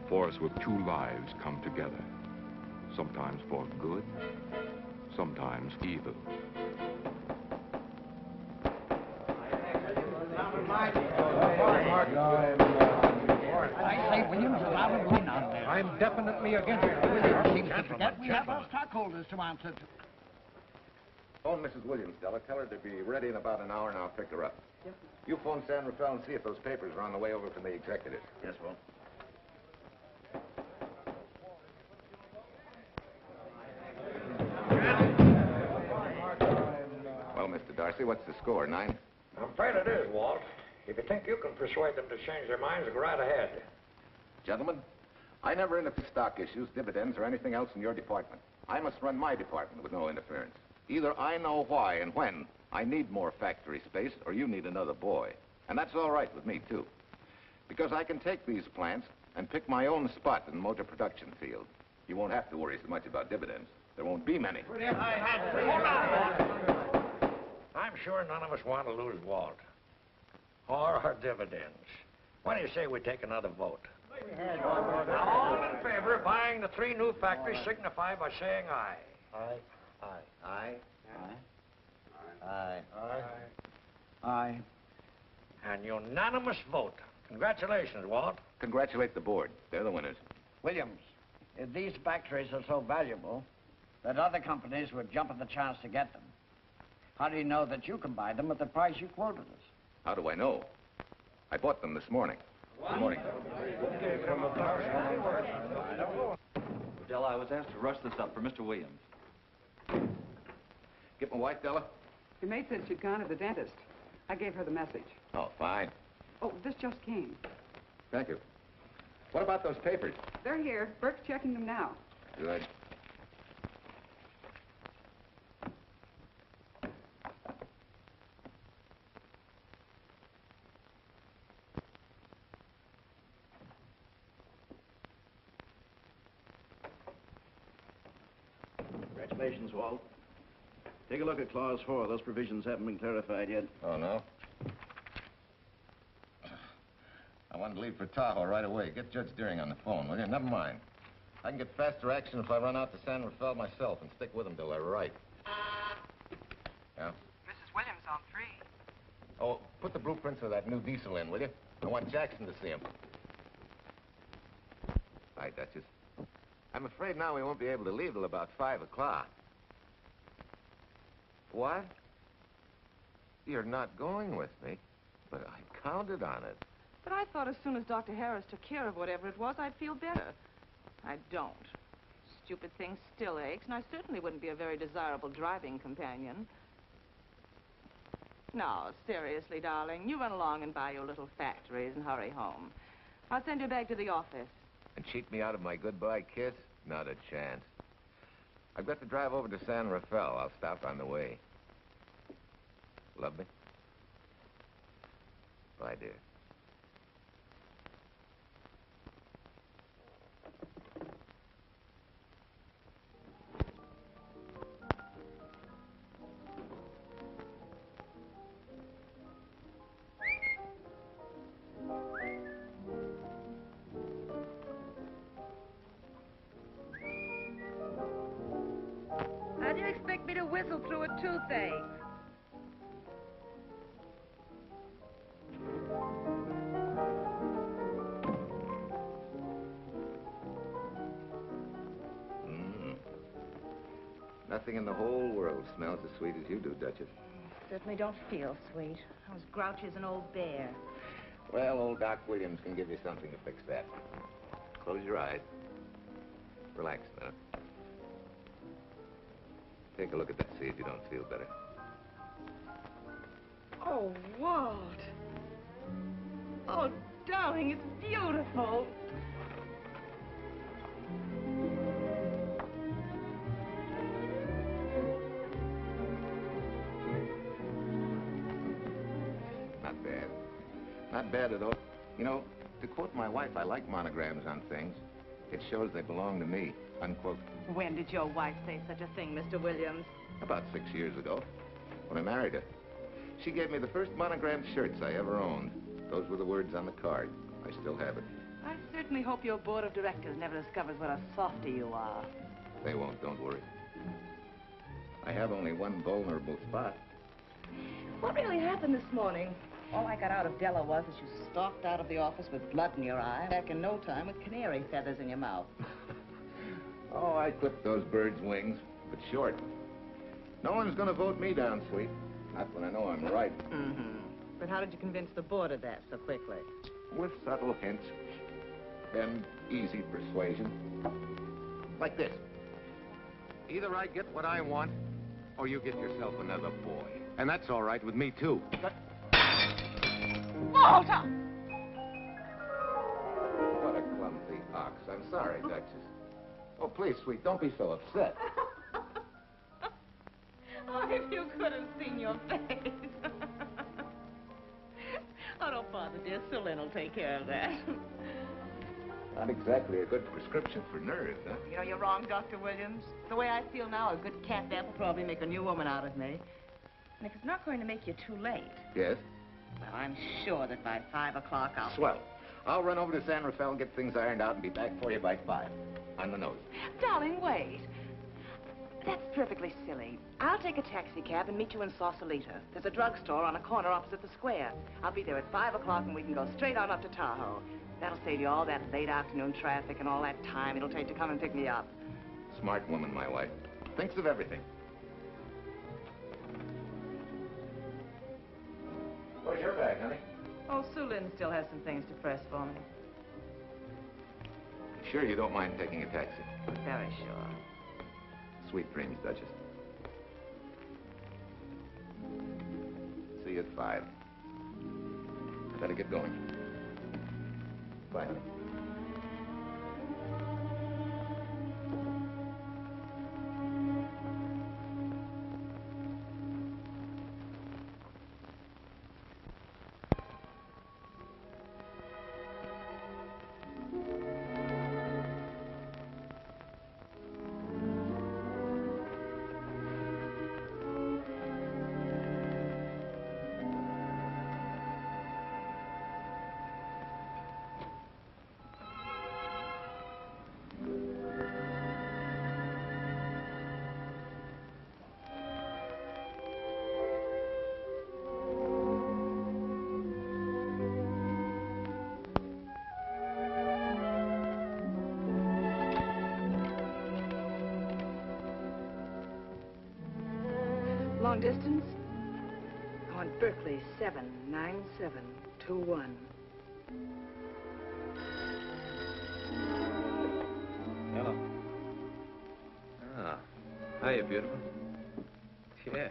force with two lives come together. Sometimes for good, sometimes evil. I say, Williams, is out of line out there. I'm definitely against it, Williams. Seems to forget we have our stockholders to answer to. Phone Mrs. Williams, Della. Tell her to be ready in about an hour, and I'll pick her up. Yes, sir. You phone San Rafael and see if those papers are on the way over from the executive. Yes, Will. Well, Mr. Darcy, what's the score? 9? I'm afraid it is, Walt. If you think you can persuade them to change their minds, go right ahead. Gentlemen, I never interfere with stock issues, dividends, or anything else in your department. I must run my department with no interference. Either I know why and when I need more factory space, or you need another boy. And that's all right with me, too. Because I can take these plants and pick my own spot in the motor production field. You won't have to worry so much about dividends. There won't be many. I'm sure none of us want to lose Walt. Or our dividends. What do you say we take another vote? All in favor of buying the 3 new factories signify by saying aye. Aye. Aye. Aye. Aye. Aye. Aye. An unanimous vote. Congratulations, Walt. Congratulate the board. They're the winners. Williams, if these factories are so valuable that other companies would jump at the chance to get them, how do you know that you can buy them at the price you quoted us? How do I know? I bought them this morning. Good morning. Della, I was asked to rush this up for Mr. Williams. Get my wife, Della? Your maid said she'd gone to the dentist. I gave her the message. Oh, fine. Oh, this just came. Thank you. What about those papers? They're here. Bert's checking them now. Good. Congratulations, Walt. Take a look at Clause 4. Those provisions haven't been clarified yet. Oh, no? I wanted to leave for Tahoe right away. Get Judge Deering on the phone, will you? Never mind. I can get faster action if I run out to San Rafael myself and stick with them till they're right. Yeah? Mrs. Williams on 3. Oh, put the blueprints of that new diesel in, will you? I want Jackson to see him. Hi, Duchess. I'm afraid now we won't be able to leave till about 5 o'clock. What? You're not going with me? But I counted on it. But I thought as soon as Dr. Harris took care of whatever it was, I'd feel better. I don't. Stupid thing still aches, and I certainly wouldn't be a very desirable driving companion. No, seriously, darling, you run along and buy your little factories and hurry home. I'll send you back to the office. And cheat me out of my goodbye kiss? Not a chance. I've got to drive over to San Rafael. I'll stop on the way. Love me? Bye, dear. How do you expect me to whistle through a toothache? Nothing in the whole world smells as sweet as you do, Duchess. Certainly don't feel sweet. I was grouchy as an old bear. Well, old Doc Williams can give you something to fix that. Close your eyes. Relax now. Take a look at that, see if you don't feel better. Oh, Walt. Oh, darling, it's beautiful. Not bad. Not bad at all. You know, to quote my wife, I like monograms on things. It shows they belong to me, unquote. When did your wife say such a thing, Mr. Williams? About 6 years ago, when I married her. She gave me the first monogrammed shirts I ever owned. Those were the words on the card. I still have it. I certainly hope your board of directors never discovers what a softy you are. They won't, don't worry. I have only one vulnerable spot. What really happened this morning? All I got out of Della was that you stalked out of the office with blood in your eye, back in no time with canary feathers in your mouth. Oh, I clipped those birds' wings, but short. No one's gonna vote me down, sweet. Not when I know I'm right. Mm-hmm. But how did you convince the board of that so quickly? With subtle hints and easy persuasion. Like this. Either I get what I want, or you get yourself another boy. And that's all right with me, too. Walter! What a clumsy ox. I'm sorry, Duchess. Oh, please, sweet, don't be so upset. Oh, if you could have seen your face. Oh, don't bother, dear. Sue Lynn will take care of that. Not exactly a good prescription for nerves, huh? You know, you're wrong, Dr. Williams. The way I feel now, a good catnap will probably make a new woman out of me. And if it's not going to make you too late... Yes? Well, I'm sure that by 5 o'clock I'll... Swell. I'll run over to San Rafael and get things ironed out and be back for you by 5. On the nose. Darling, wait. That's perfectly silly. I'll take a taxi cab and meet you in Sausalito. There's a drugstore on a corner opposite the square. I'll be there at 5 o'clock and we can go straight on up to Tahoe. That'll save you all that late afternoon traffic and all that time it'll take to come and pick me up. Smart woman, my wife. Thinks of everything. Where's your bag, honey? Oh, Sue Lynn still has some things to press for me. Sure you don't mind taking a taxi? Very sure. Sweet dreams, Duchess. See you at 5. I better get going. Bye, honey. Long distance? I want Berkeley 79721. Hello. Ah. Hiya, beautiful. Yeah.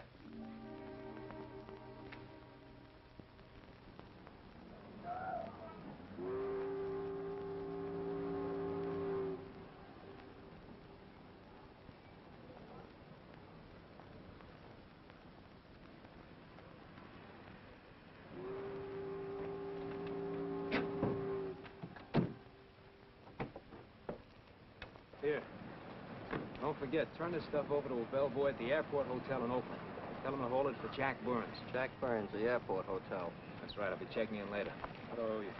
Here. Don't forget, turn this stuff over to a bellboy at the airport hotel in Oakland. Tell him to hold it for Jack Burns. Jack Burns, the airport hotel. That's right. I'll be checking in later. What do I owe you?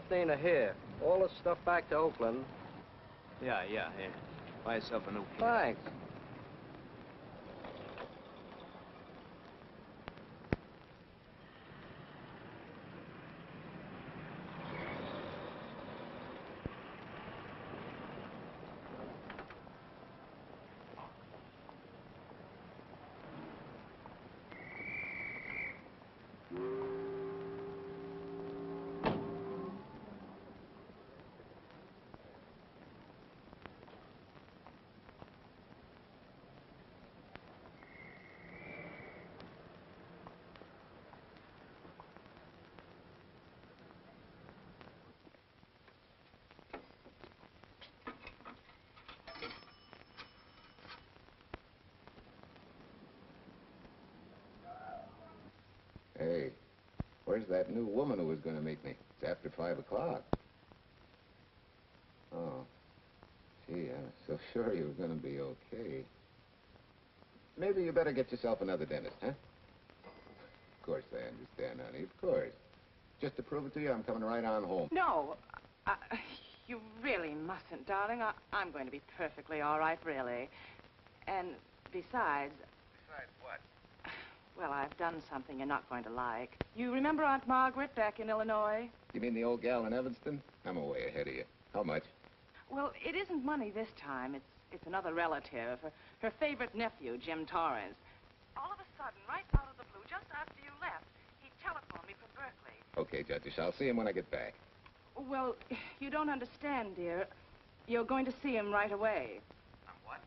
$1.15 a here. All this stuff back to Oakland. Yeah, here. Buy yourself a new kid. Thanks. Hey, where's that new woman who was going to meet me? It's after 5 o'clock. Oh. Gee, I was so sure you were going to be okay. Maybe you better get yourself another dentist, huh? Of course I understand, honey, of course. Just to prove it to you, I'm coming right on home. No, You really mustn't, darling. I'm going to be perfectly all right, really. And besides... Besides what? Well, I've done something you're not going to like. You remember Aunt Margaret back in Illinois? You mean the old gal in Evanston? I'm way ahead of you. How much? Well, it isn't money this time. It's another relative. Her favorite nephew, Jim Torrance. All of a sudden, right out of the blue, just after you left, he telephoned me from Berkeley. Okay, Judge, I'll see him when I get back. Well, you don't understand, dear. You're going to see him right away. What?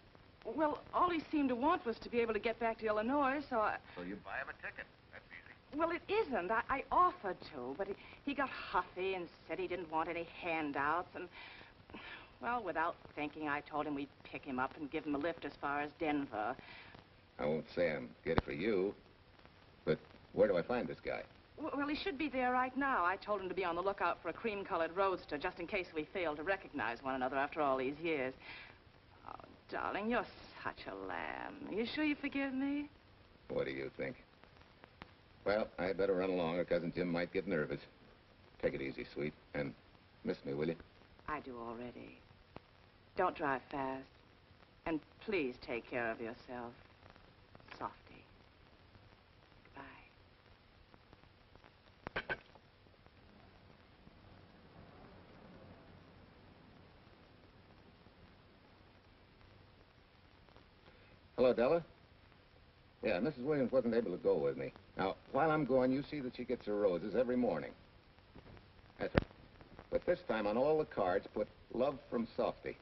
Well, all he seemed to want was to be able to get back to Illinois, so I... So you buy him a ticket. That's easy. Well, it isn't. I offered to, but he got huffy and said he didn't want any handouts, and... Well, without thinking, I told him we'd pick him up and give him a lift as far as Denver. I won't say I'm good for you, but where do I find this guy? Well, he should be there right now. I told him to be on the lookout for a cream-colored roadster, just in case we fail to recognize one another after all these years. Oh, darling, you're such a lamb. Are you sure you forgive me? What do you think? Well, I better run along, or Cousin Jim might get nervous. Take it easy, sweet, and miss me, will you? I do already. Don't drive fast. And please take care of yourself. Softy. Goodbye. Hello, Della? Yeah, Mrs. Williams wasn't able to go with me. Now, while I'm gone, you see that she gets her roses every morning. That's right. But this time, on all the cards, put love from Softy.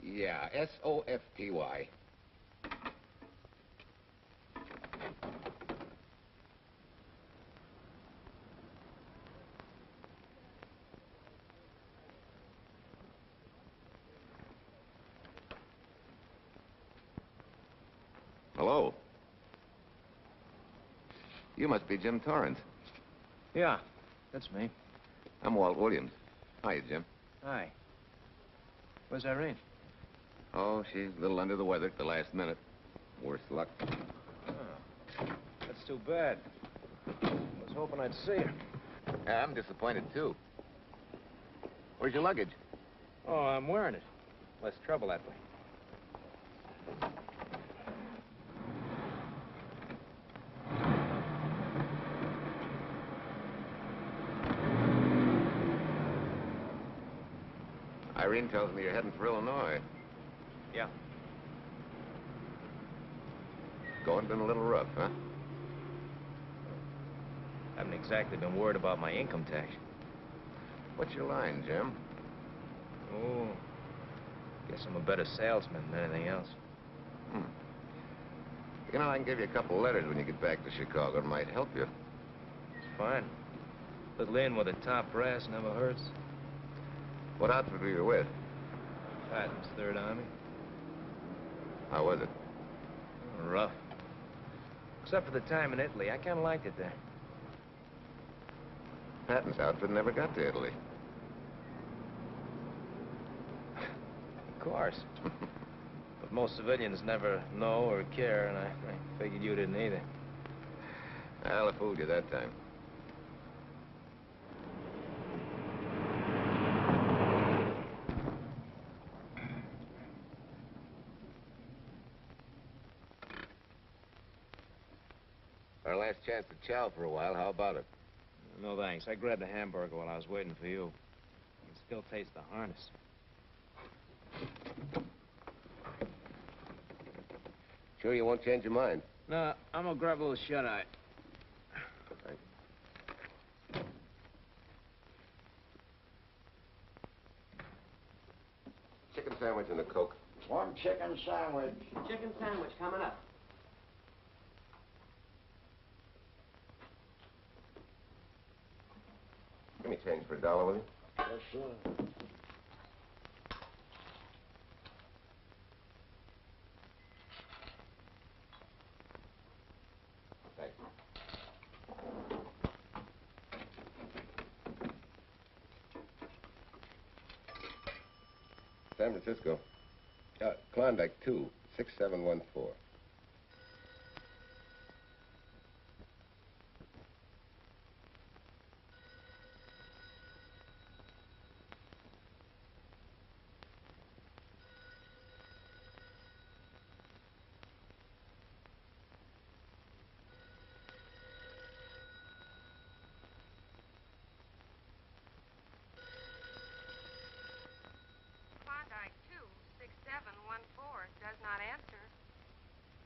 Yeah, S-O-F-T-Y. Hello. You must be Jim Torrance. Yeah, that's me. I'm Walt Williams. Hiya, Jim. Hi. Where's Irene? Oh, she's a little under the weather at the last minute. Worse luck. Oh, that's too bad. I was hoping I'd see her. I'm disappointed, too. Where's your luggage? Oh, I'm wearing it. Less trouble that way. Irene tells me you're heading for Illinois. Yeah. Going been a little rough, huh? Haven't exactly been worried about my income tax. What's your line, Jim? Oh, guess I'm a better salesman than anything else. You know, I can give you a couple of letters when you get back to Chicago. It might help you. It's fine. Little in with the top brass never hurts. What outfit were you with? Patton's Third Army. How was it? Oh, rough. Except for the time in Italy. I kind of liked it there. Patton's outfit never got to Italy. Of course. But most civilians never know or care, and I figured you didn't either. Well, I fooled you that time. Our last chance to chow for a while. How about it? No, thanks. I grabbed a hamburger while I was waiting for you. I can still taste the harness. Sure you won't change your mind? No, I'm gonna grab a little shut-eye. Thanks. Chicken sandwich and a Coke. One chicken sandwich. Chicken sandwich coming up. Give me change for $1, will you? Yes, sir. Thanks. San Francisco. Klondike 2, 6714.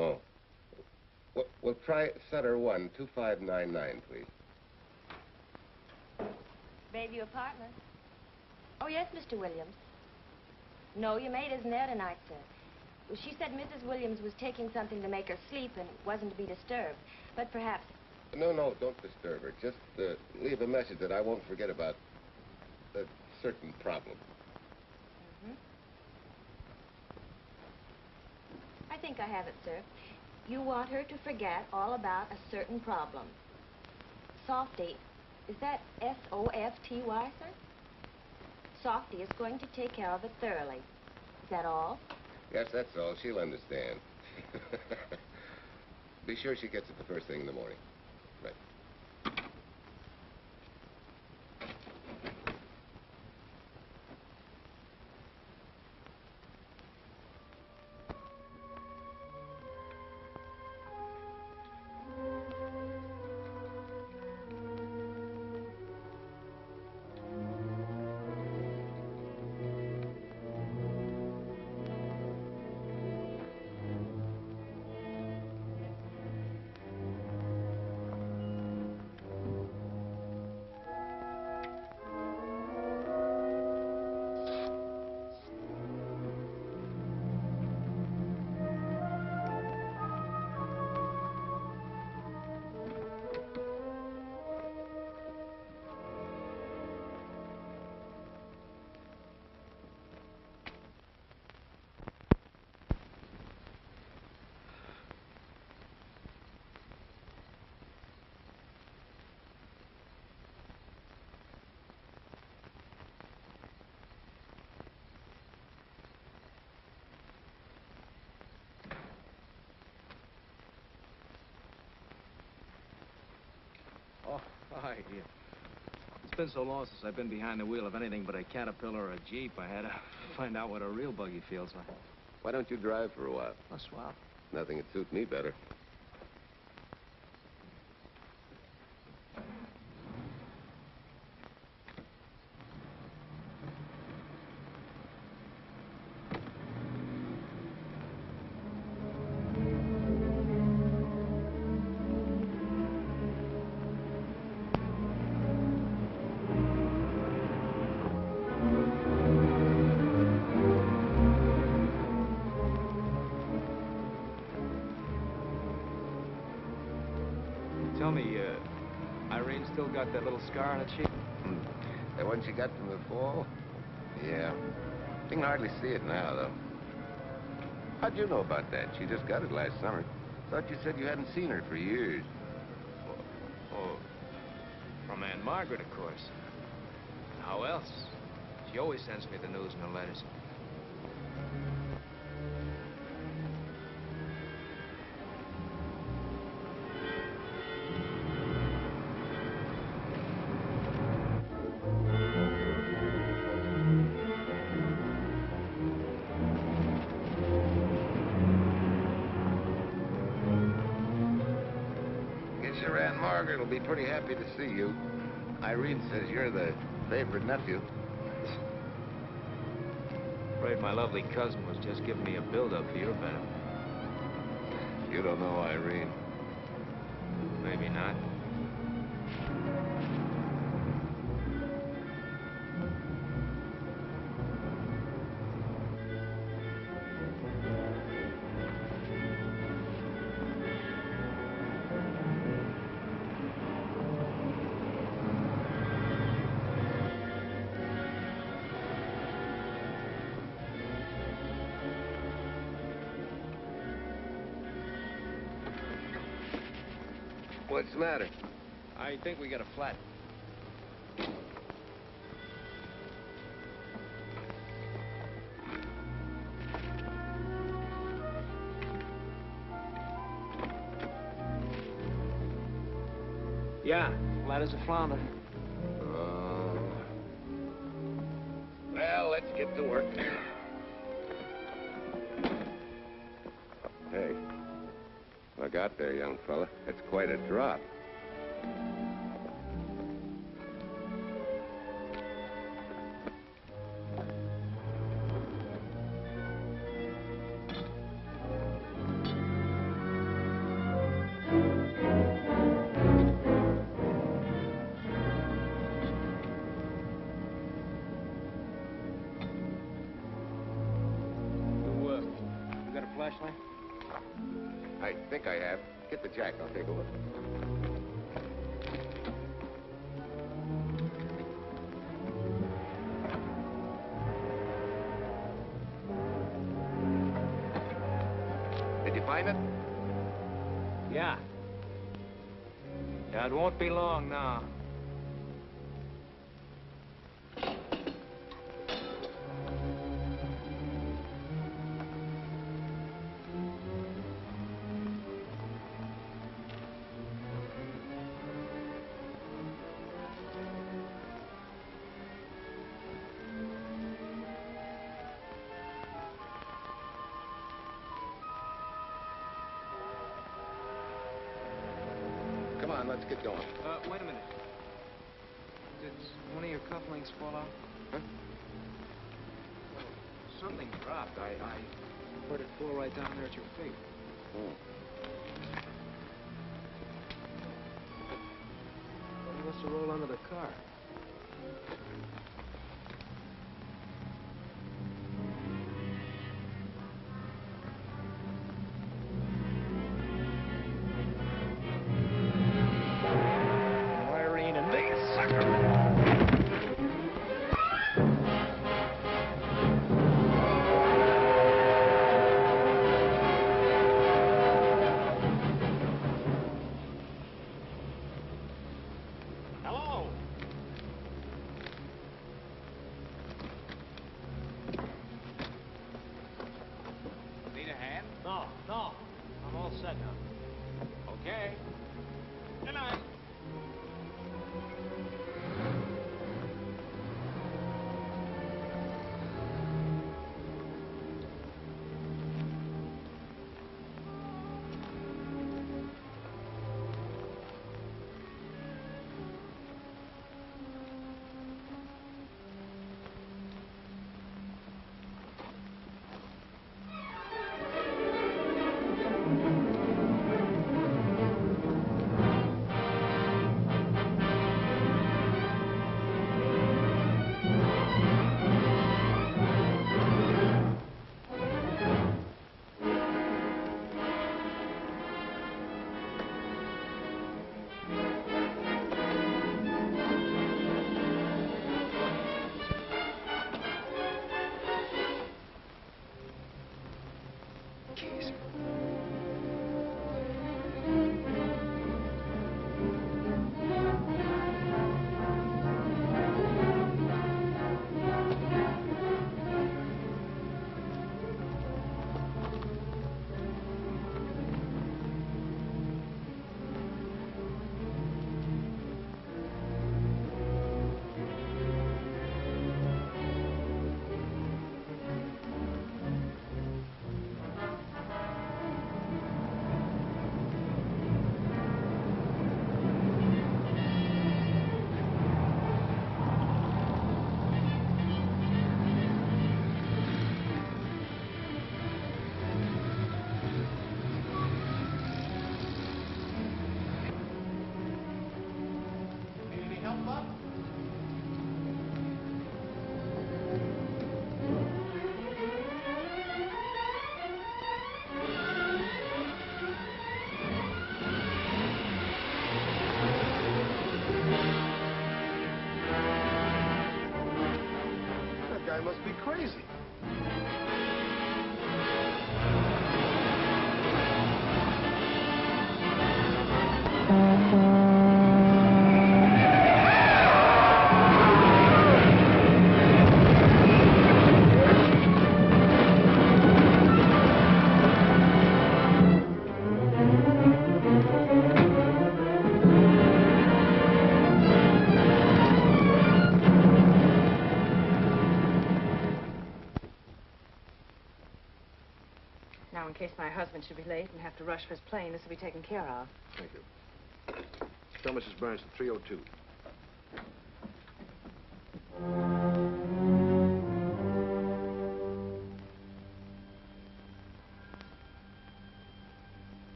Oh. We'll try Sutter 1, 2599, please. Bayview Apartments. Oh, yes, Mr. Williams. No, your maid isn't there tonight, sir. Well, she said Mrs. Williams was taking something to make her sleep and wasn't to be disturbed. But perhaps... No, don't disturb her. Just leave a message that I won't forget about a certain problem. Mm-hmm. I think I have it, sir. You want her to forget all about a certain problem. Softy, is that S-O-F-T-Y, sir? Softy is going to take care of it thoroughly. Is that all? Yes, that's all. She'll understand. Be sure she gets it the first thing in the morning. Right. Oh, hi. It's been so long since I've been behind the wheel of anything but a Caterpillar or a Jeep. I had to find out what a real buggy feels like. Why don't you drive for a while? A swap. Nothing would suit me better. Tell me, Irene still got that little scar on her cheek? That one she got from the fall? Yeah. You can hardly see it now, though. How'd you know about that? She just got it last summer. Thought you said you hadn't seen her for years. Oh, from Aunt Margaret, of course. How else? She always sends me the news in her letters. Margaret will be pretty happy to see you. Irene says you're the favorite nephew. Afraid my lovely cousin was just giving me a build-up for your benefit. You don't know Irene. Maybe not. What's the matter? I think we got a flat. Yeah, flat as a flounder. Well, let's get to work. Hey, look out there, young fella. That's quite a drop. I think I have. Get the jack, I'll take a look. Did you find it? Yeah. Yeah, it won't be long now. Come on, let's get going. Wait a minute. Did one of your cufflinks fall out? Huh? Well, something dropped. I heard it fall right down there at your feet. Oh. Well, he must have rolled under the car. No. I'm all set now. Okay. Good night. That guy must be crazy. Now, in case my husband should be late and have to rush for his plane, this will be taken care of. Thank you. Tell Mrs. Burns to 302.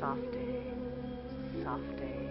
Softy. Softy.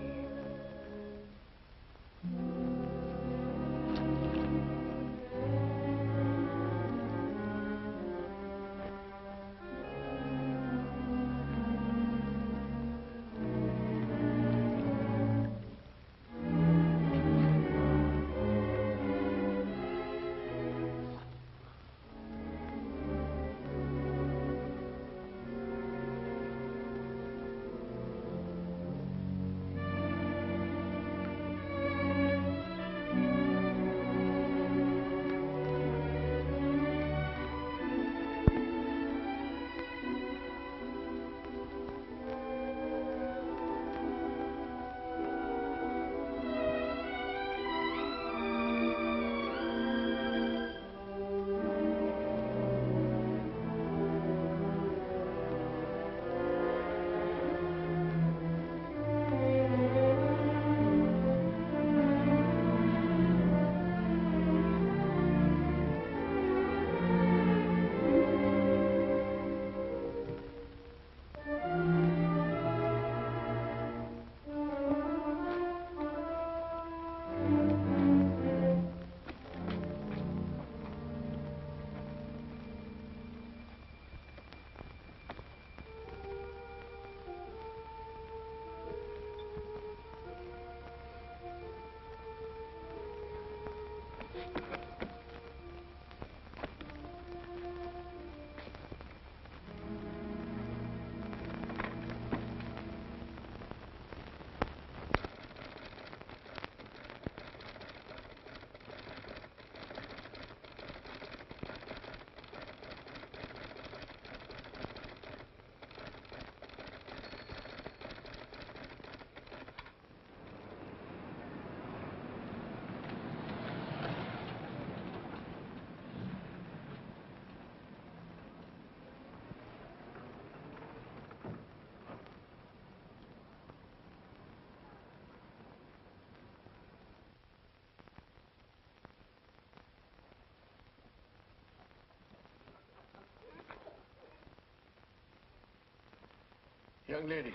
Young lady,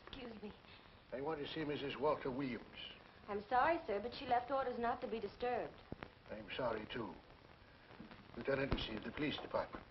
Excuse me. I want to see Mrs. Walter Williams. I'm sorry, sir, but she left orders not to be disturbed. I'm sorry, too. Lieutenant, this is the police department.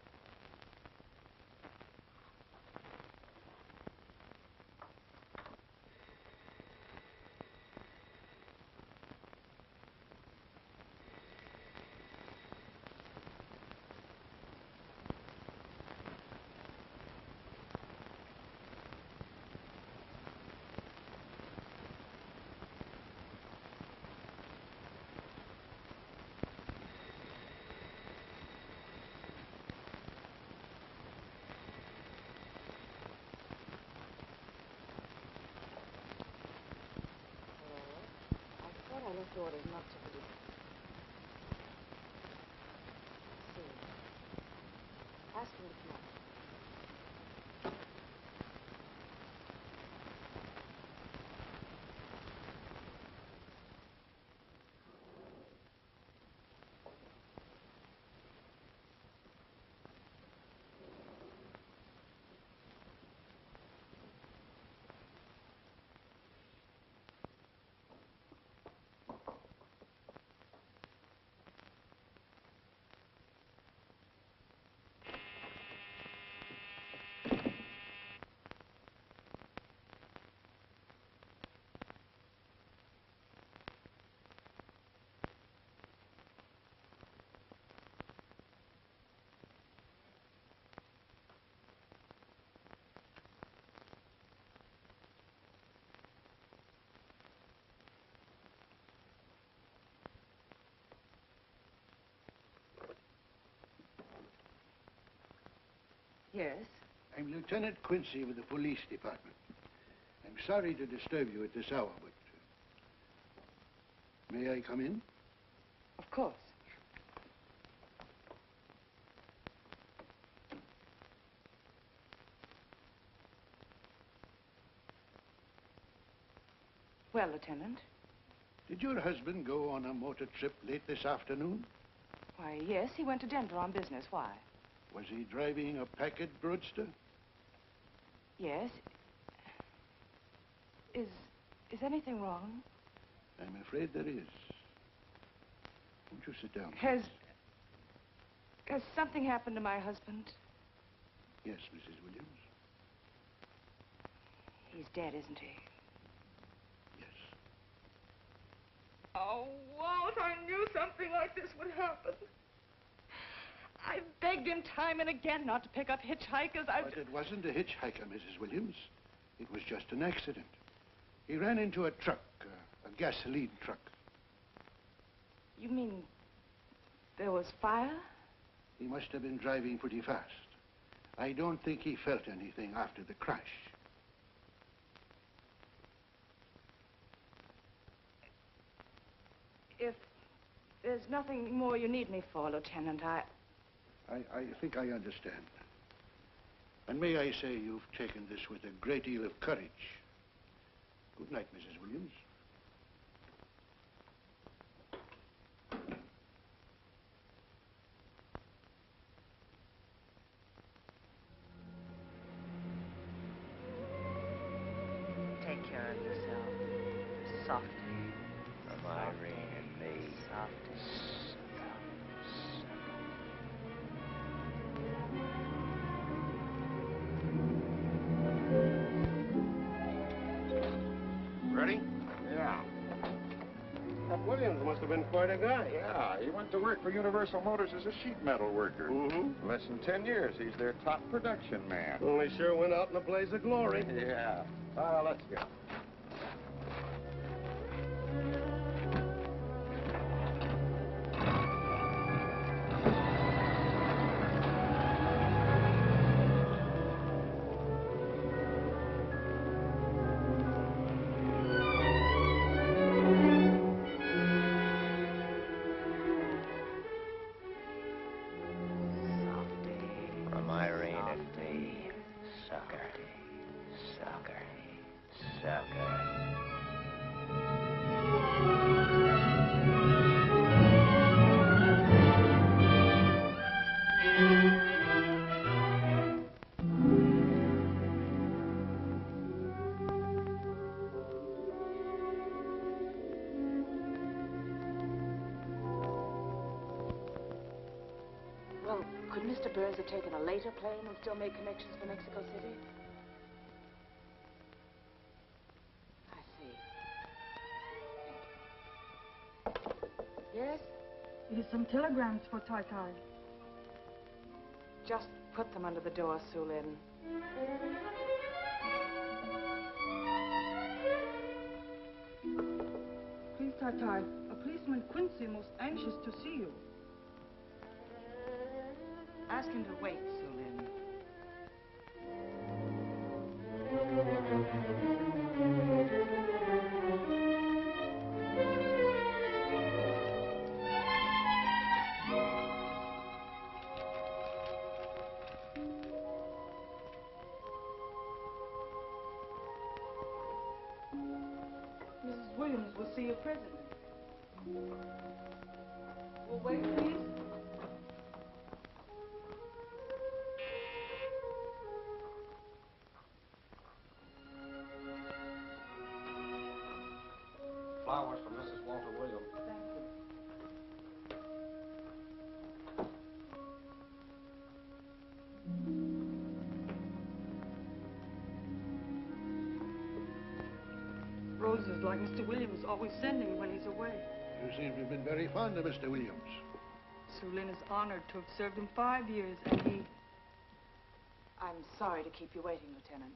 I left orders not to be. Ask him to come up. Yes? I'm Lieutenant Quincy with the police department. I'm sorry to disturb you at this hour, but... may I come in? Of course. Well, Lieutenant? Did your husband go on a motor trip late this afternoon? Why, yes, he went to Denver on business. Why? Was he driving a packet roadster? Yes? Is anything wrong? I'm afraid there is. Won't you sit down, Has please? something happened to my husband? Yes, Mrs. Williams. He's dead, isn't he? Yes. Oh, Walt, I knew something like this would happen. I begged him time and again not to pick up hitchhikers. But it wasn't a hitchhiker, Mrs. Williams. It was just an accident. He ran into a truck, a gasoline truck. You mean there was fire? He must have been driving pretty fast. I don't think he felt anything after the crash. If there's nothing more you need me for, Lieutenant, I think I understand. And may I say you've taken this with a great deal of courage. Good night, Mrs. Williams. take care of yourself. Softly. From Irene and me. Softly. Ready? Yeah. That Williams must have been quite a guy. Yeah, he went to work for Universal Motors as a sheet metal worker. Mm-hmm. Less than 10 years, he's their top production man. Well, he sure went out in a blaze of glory. Yeah. Let's go. From Irene and me. Sucker. Sucker. Sucker. Well, could Mr. Burns have taken a later plane and still made connections for Mexico City? I see. Yes? It is some telegrams for Tai. Just put them under the door, Sulin. Please, Tai, a policeman Quincy most anxious to see you. Ask him to wait, Sulin. Mrs. Williams will see you presently. Will wait, please. Flowers from Mrs. Walter Williams. Thank you. Roses like Mr. Williams always sending when he's away. You seem to have been very fond of Mr. Williams. Sulin is honored to have served him 5 years, and he... I'm sorry to keep you waiting, Lieutenant.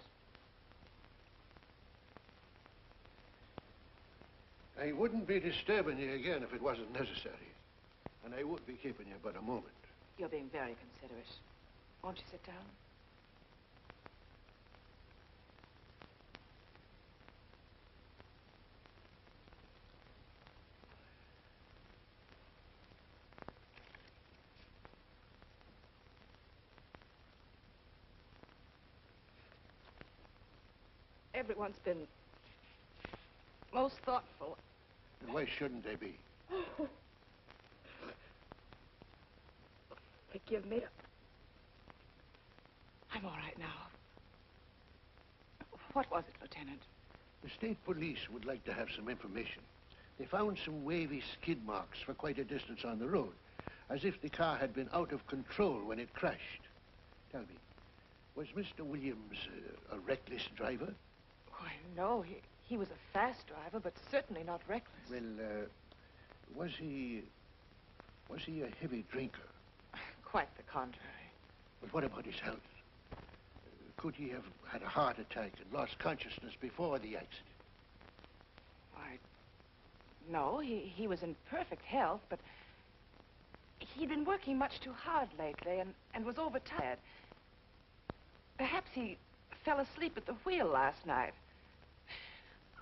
I wouldn't be disturbing you again if it wasn't necessary. And I would be keeping you but a moment. You're being very considerate. Won't you sit down? Everyone's been most thoughtful. And why shouldn't they be? Forgive me. I'm all right now. What was it, Lieutenant? The state police would like to have some information. They found some wavy skid marks for quite a distance on the road, as if the car had been out of control when it crashed. Tell me, was Mr. Williams a reckless driver? Why, no. He was a fast driver, but certainly not reckless. Well, was he a heavy drinker? Quite the contrary. But what about his health? Could he have had a heart attack and lost consciousness before the accident? Why, no. He was in perfect health, but he'd been working much too hard lately and was overtired. Perhaps he fell asleep at the wheel last night.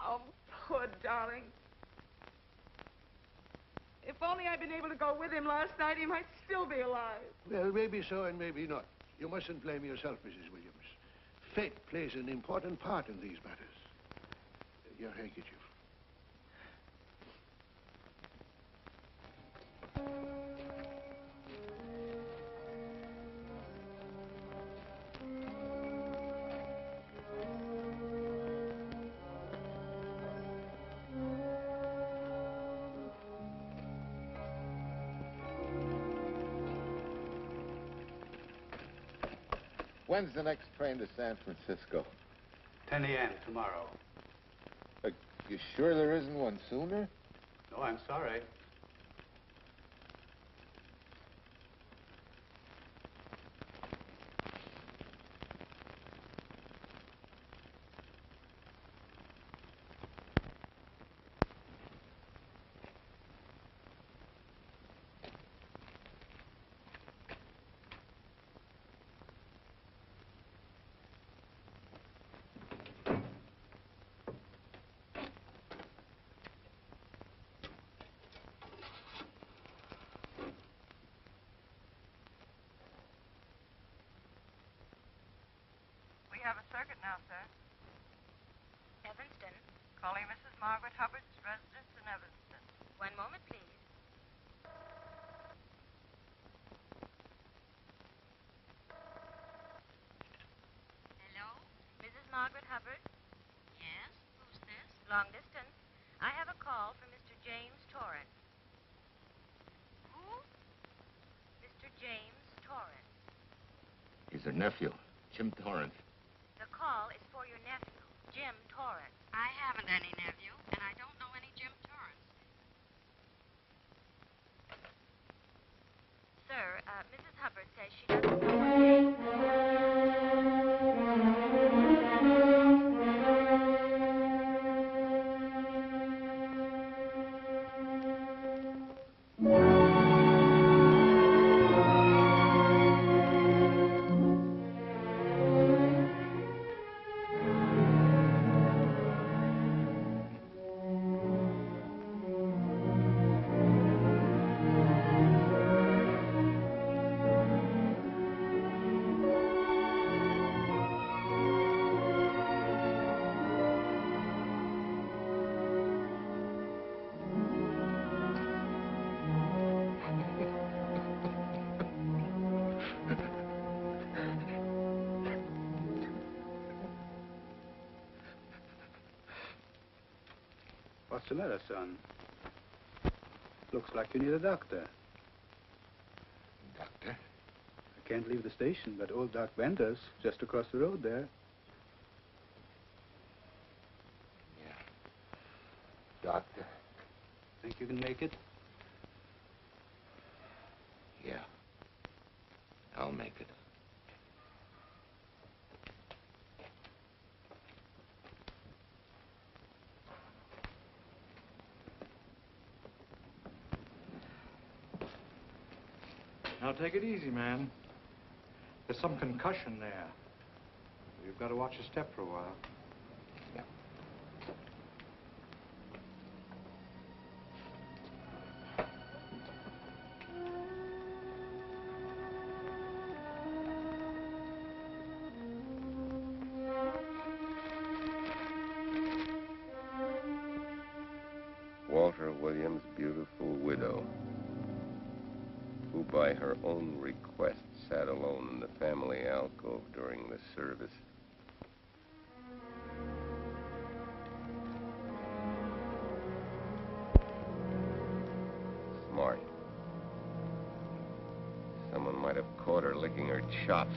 Oh, poor darling. If only I'd been able to go with him last night, he might still be alive. Well, maybe so and maybe not. You mustn't blame yourself, Mrs. Williams. Fate plays an important part in these matters. Your handkerchief. When's the next train to San Francisco? 10 a.m. tomorrow. You sure there isn't one sooner? No, I'm sorry. We have a circuit now, sir. Evanston. Calling Mrs. Margaret Hubbard's residence in Evanston. One moment, please. Hello? Mrs. Margaret Hubbard? Yes? Who's this? Long distance. I have a call from Mr. James Torrance. Who? Mr. James Torrance. He's her nephew, Jim Torrance. The call is for your nephew, Jim Torrance. I haven't any nephew, and I don't know any Jim Torrance. Sir, Mrs. Hubbard says she doesn't know what What's the matter, son? Looks like you need a doctor. Doctor? I can't leave the station, but old Doc Bender's just across the road there. Yeah. Doctor? Think you can make it? Yeah. I'll make it. Now, take it easy, man. There's some concussion there. You've got to watch your step for a while. Yeah. Walter Williams' beautiful widow, who by her own request sat alone in the family alcove during the service. have caught her licking her chops.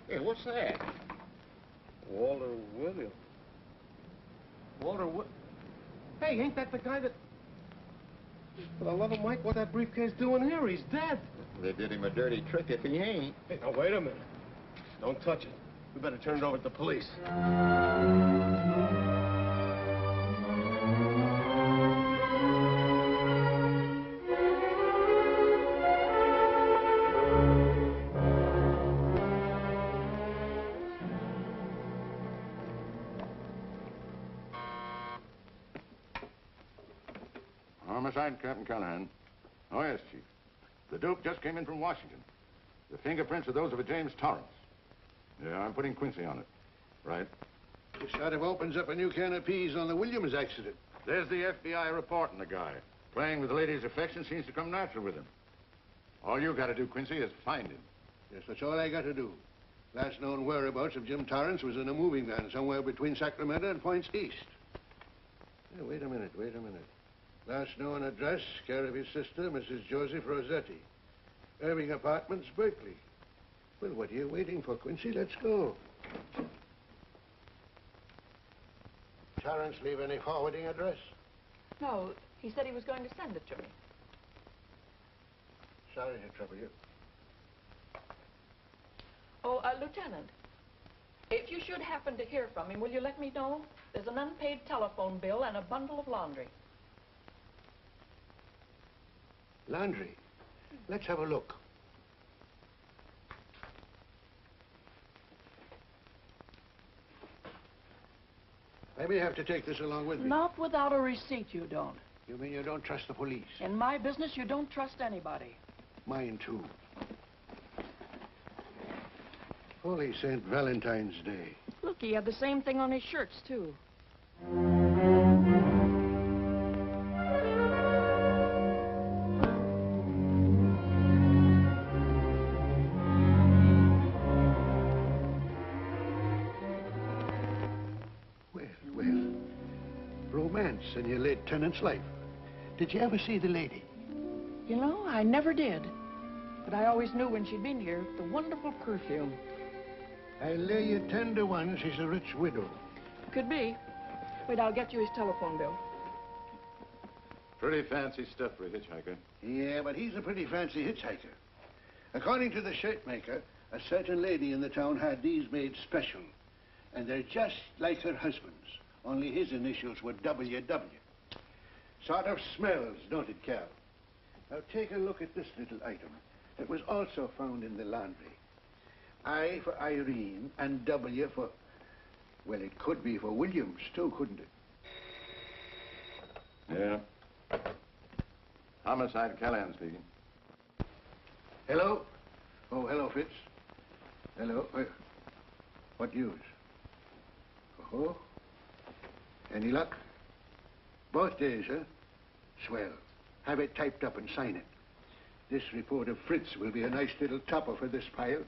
Hey, what's that? Walter Williams. Walter Hey, ain't that the guy that... For the love of Mike, what's that briefcase doing here? He's dead. They did him a dirty trick if he ain't. Hey, now, wait a minute. Don't touch it. We better turn it over to the police. Homicide, Captain Callahan. Oh, yes, Chief. The dope just came in from Washington. The fingerprints are those of a James Torrance. Yeah, I'm putting Quincy on it. Right. It sort of opens up a new can of peas on the Williams accident. There's the FBI reporting the guy. Playing with the lady's affection seems to come natural with him. All you got to do, Quincy, is find him. Yes, that's all I got to do. Last known whereabouts of Jim Torrance was in a moving van somewhere between Sacramento and Points East. Hey, wait a minute. Last known address, care of his sister, Mrs. Joseph Rossetti. Irving Apartments, Berkeley. Well, what are you waiting for, Quincy? Let's go. Torrance leave any forwarding address? No, he said he was going to send it to me. Sorry to trouble you. Oh, Lieutenant, if you should happen to hear from him, will you let me know? There's an unpaid telephone bill and a bundle of laundry. Laundry. Let's have a look. I may have to take this along with me. Not without a receipt, you don't. You mean you don't trust the police? In my business, you don't trust anybody. Mine, too. Holy St. Valentine's Day. Look, he had the same thing on his shirts, too. Romance in your late tenant's life. Did you ever see the lady? You know, I never did. But I always knew when she'd been here, the wonderful perfume. I'll lay you 10 to 1 she's a rich widow. Could be. Wait, I'll get you his telephone bill. Pretty fancy stuff for a hitchhiker. Yeah, but he's a pretty fancy hitchhiker. According to the shirt maker, a certain lady in the town had these made special. And they're just like her husband's. Only his initials were WW. Sort of smells, don't it, Cal? Now take a look at this little item that was also found in the laundry. I for Irene and W for... Well, it could be for Williams, too, couldn't it? Yeah. Homicide, Callahan speaking. Hello? Oh, hello, Fitz. Hello. What news? Oh? Any luck? Both days, huh? Swell. Have it typed up and sign it. This report of Fritz will be a nice little topper for this pile.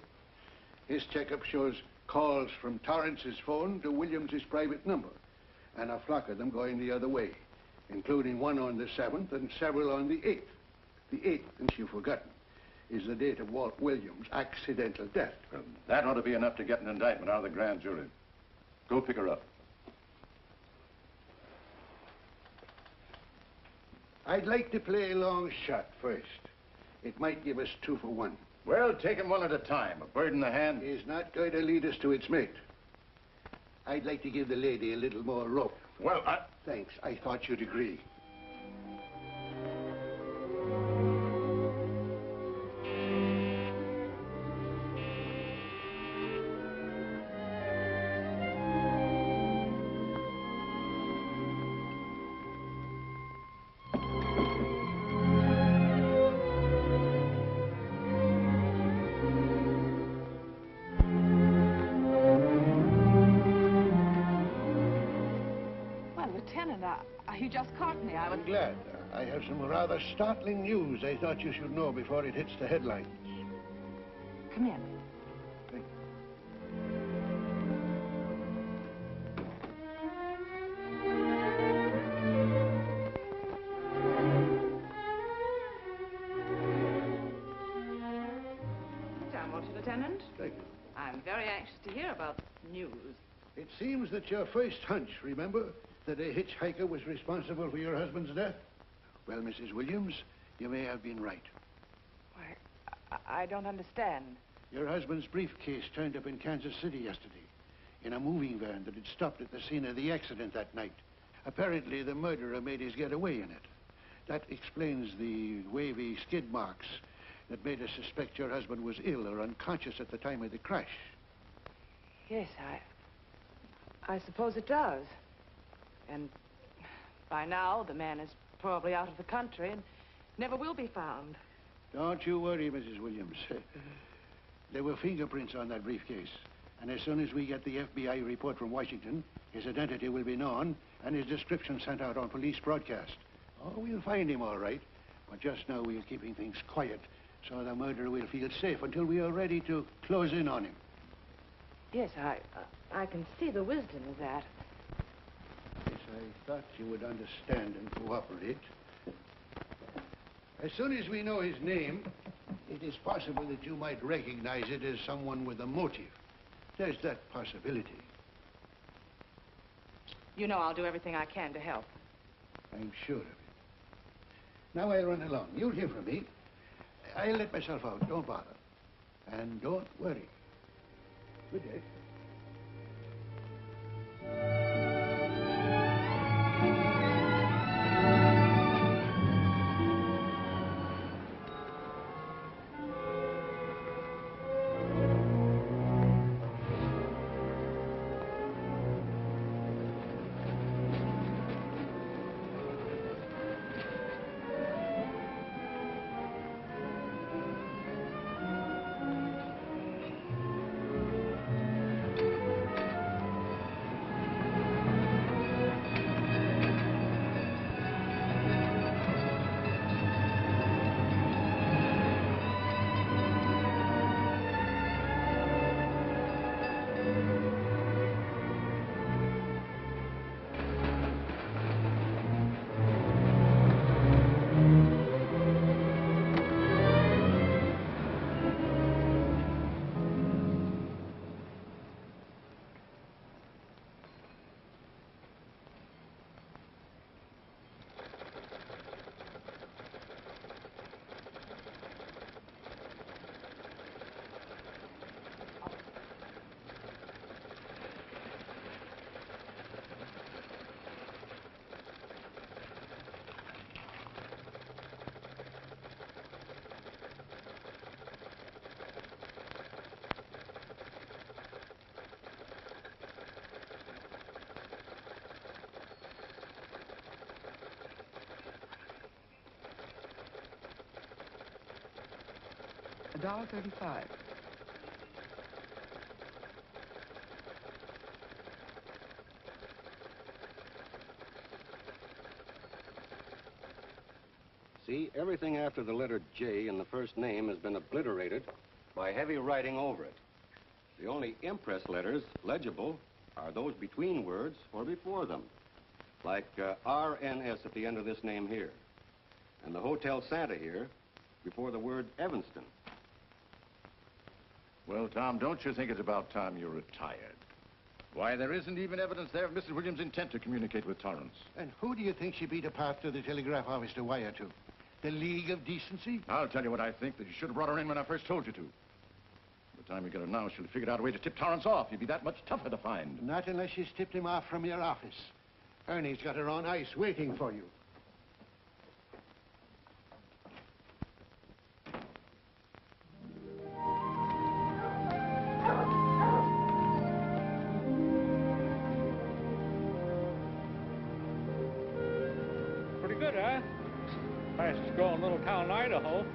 His checkup shows calls from Torrance's phone to Williams's private number, and a flock of them going the other way, including one on the 7th and several on the 8th. The 8th, since you've forgotten, is the date of Walt Williams' accidental death. Well, that ought to be enough to get an indictment out of the grand jury. Go pick her up. I'd like to play a long shot first. It might give us 2 for 1. Well, take them one at a time. A bird in the hand is not going to lead us to its mate. I'd like to give the lady a little more rope. Well, Thanks. I thought you'd agree. He just caught me. I'm glad. I have some rather startling news I thought you should know before it hits the headlines. Come in. Thank Sit down, won't you, Lieutenant? Thank you. I'm very anxious to hear about news. It seems that your first hunch, remember, that a hitchhiker was responsible for your husband's death? Well, Mrs. Williams, you may have been right. Why, I don't understand. Your husband's briefcase turned up in Kansas City yesterday in a moving van that had stopped at the scene of the accident that night. Apparently, the murderer made his getaway in it. That explains the wavy skid marks that made us suspect your husband was ill or unconscious at the time of the crash. Yes, I suppose it does. And by now, the man is probably out of the country and never will be found. Don't you worry, Mrs. Williams. There were fingerprints on that briefcase. And as soon as we get the FBI report from Washington, his identity will be known and his description sent out on police broadcast. Oh, we'll find him all right. But just now we're keeping things quiet so the murderer will feel safe until we are ready to close in on him. Yes, I can see the wisdom of that. Yes, I thought you would understand and cooperate. As soon as we know his name, it is possible that you might recognize it as someone with a motive. There's that possibility. You know I'll do everything I can to help. I'm sure of it. Now I'll run along. You'll hear from me. I'll let myself out. Don't bother. And don't worry. Good day. $1.35. See, everything after the letter J in the first name has been obliterated by heavy writing over it. The only impress letters legible are those between words or before them, like RNS at the end of this name here, and the Hotel Santa here before the word Evanston. Well, Tom, don't you think it's about time you retired? Why, there isn't even evidence there of Mrs. Williams' intent to communicate with Torrance. And who do you think she beat apart to the telegraph office to wire to? The League of Decency? I'll tell you what I think, that you should have brought her in when I first told you to. By the time you get her now, she'll have figured out a way to tip Torrance off. He'd be that much tougher to find. Not unless she's tipped him off from your office. Ernie's got her on ice waiting for you. Pretty good, huh? Fastest growing little town in Idaho.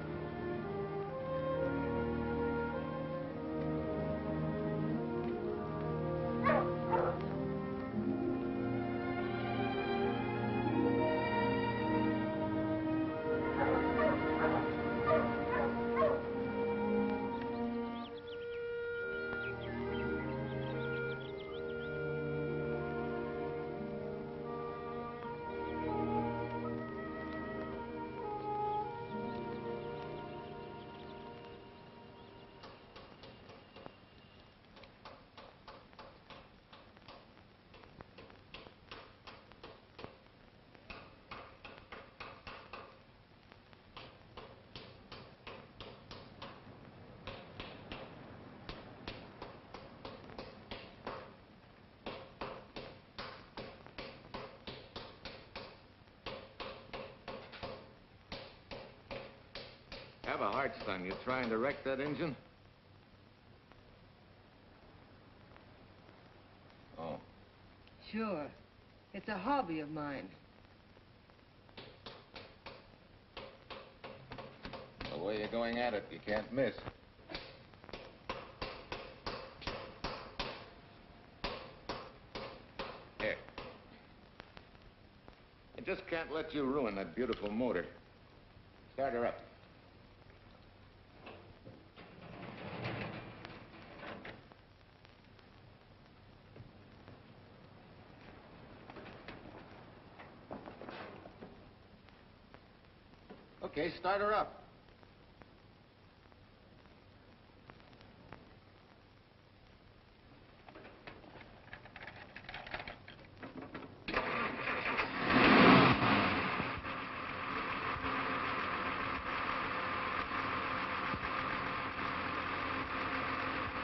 have a heart, son. You trying to wreck that engine? Oh. Sure. It's a hobby of mine. The way you're going at it, you can't miss. Here. I just can't let you ruin that beautiful motor. Start her up. Okay, start her up.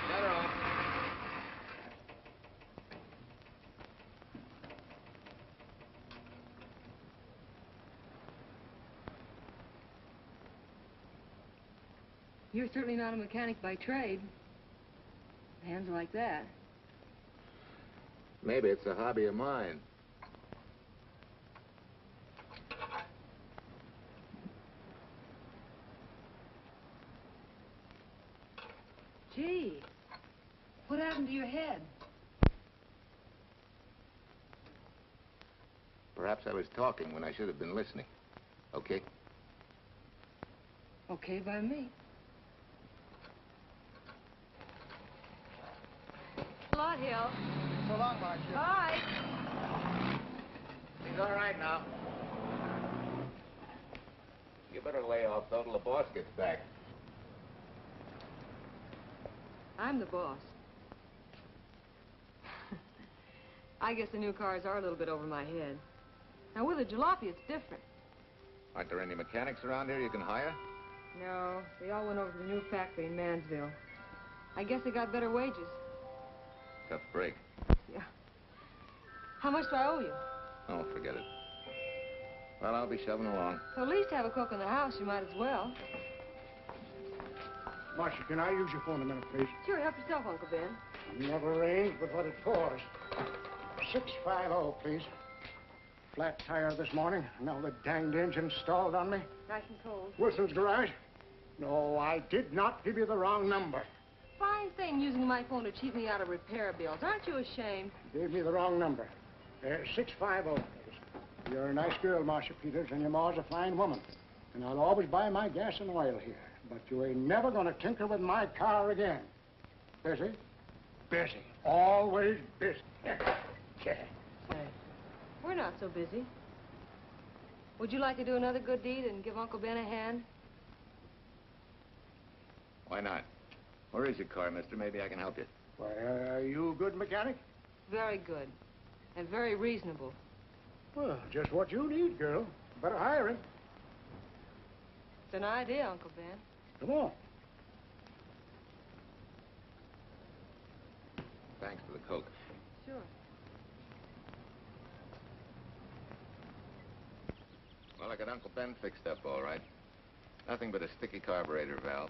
Shut her off. You're certainly not a mechanic by trade. Hands like that. Maybe it's a hobby of mine. Gee, what happened to your head? Perhaps I was talking when I should have been listening. Okay? Okay by me. A lot, Hill. So long, Marcia. Bye. He's all right now. You better lay off, though, till the boss gets back. I'm the boss. I guess the new cars are a little bit over my head. Now, with a jalopy, it's different. Aren't there any mechanics around here you can hire? No, they all went over to the new factory in Mansville. I guess they got better wages. Tough break. Yeah. How much do I owe you? Oh, forget it. Well, I'll be shoving along. To at least have a cook in the house, you might as well. Marcia, can I use your phone a minute, please? Sure, help yourself, Uncle Ben. Never rains but what it pours. 650, please. Flat tire this morning. Now the danged engine stalled on me. Nice and cold. Wilson's garage? No, I did not give you the wrong number. Fine thing using my phone to cheat me out of repair bills. Aren't you ashamed? Gave me the wrong number. 650, please. You're a nice girl, Marcia Peters, and your ma's a fine woman. And I'll always buy my gas and oil here. But you ain't never gonna tinker with my car again. Busy? Busy. Always busy. Say, we're not so busy. Would you like to do another good deed and give Uncle Ben a hand? Why not? Where is your car, mister? Maybe I can help you. Why, are you a good mechanic? Very good. And very reasonable. Well, just what you need, girl. Better hire him. It's an idea, Uncle Ben. Come on. Thanks for the Coke. Sure. Well, I got Uncle Ben fixed up all right. Nothing but a sticky carburetor valve.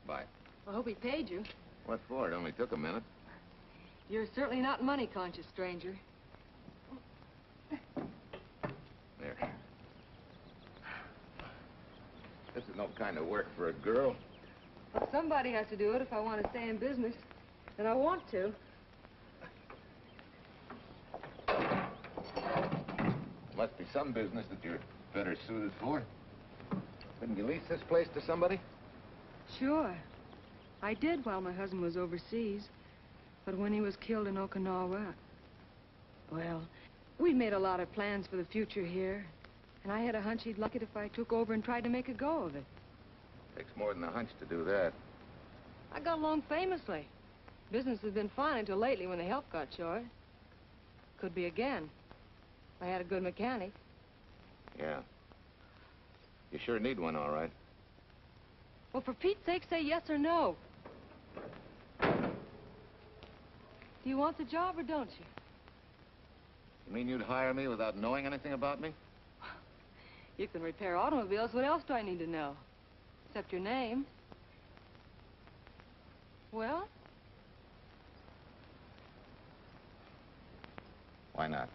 Bye. I hope he paid you. What for? It only took a minute. You're certainly not money conscious, stranger. There. This is no kind of work for a girl. Well, somebody has to do it if I want to stay in business. And I want to. Must be some business that you're better suited for. Couldn't you lease this place to somebody? Sure. I did while my husband was overseas. But when he was killed in Okinawa, well, we made a lot of plans for the future here. And I had a hunch he'd like it if I took over and tried to make a go of it. Takes more than a hunch to do that. I got along famously. Business has been fine until lately when the help got short. Could be again. I had a good mechanic. Yeah. You sure need one, all right. Well, for Pete's sake, say yes or no. Do you want the job or don't you? You mean you'd hire me without knowing anything about me? You can repair automobiles. What else do I need to know? except your name. Well? Why not?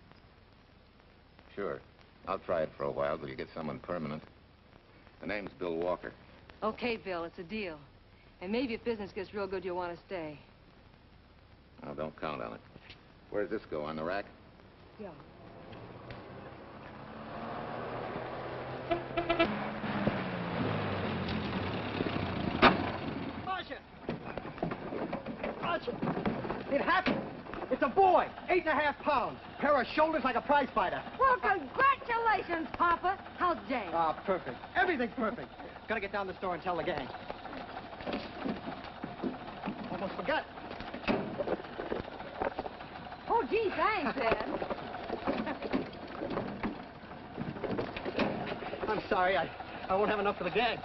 Sure. I'll try it for a while till you get someone permanent. The name's Bill Walker. Okay, Bill, it's a deal. And maybe if business gets real good, you'll want to stay. Oh, don't count on it. Where does this go, on the rack? Yeah. Marcia! Marcia! It happened! It's a boy, 8.5 pounds. Pair of shoulders like a prize fighter. Well, congratulations, Papa. How's Jane? Ah, perfect. Everything's perfect. Gotta get down to the store and tell the gang. Almost forgot. Oh, gee, thanks, Ed. I'm sorry, I won't have enough for the gang.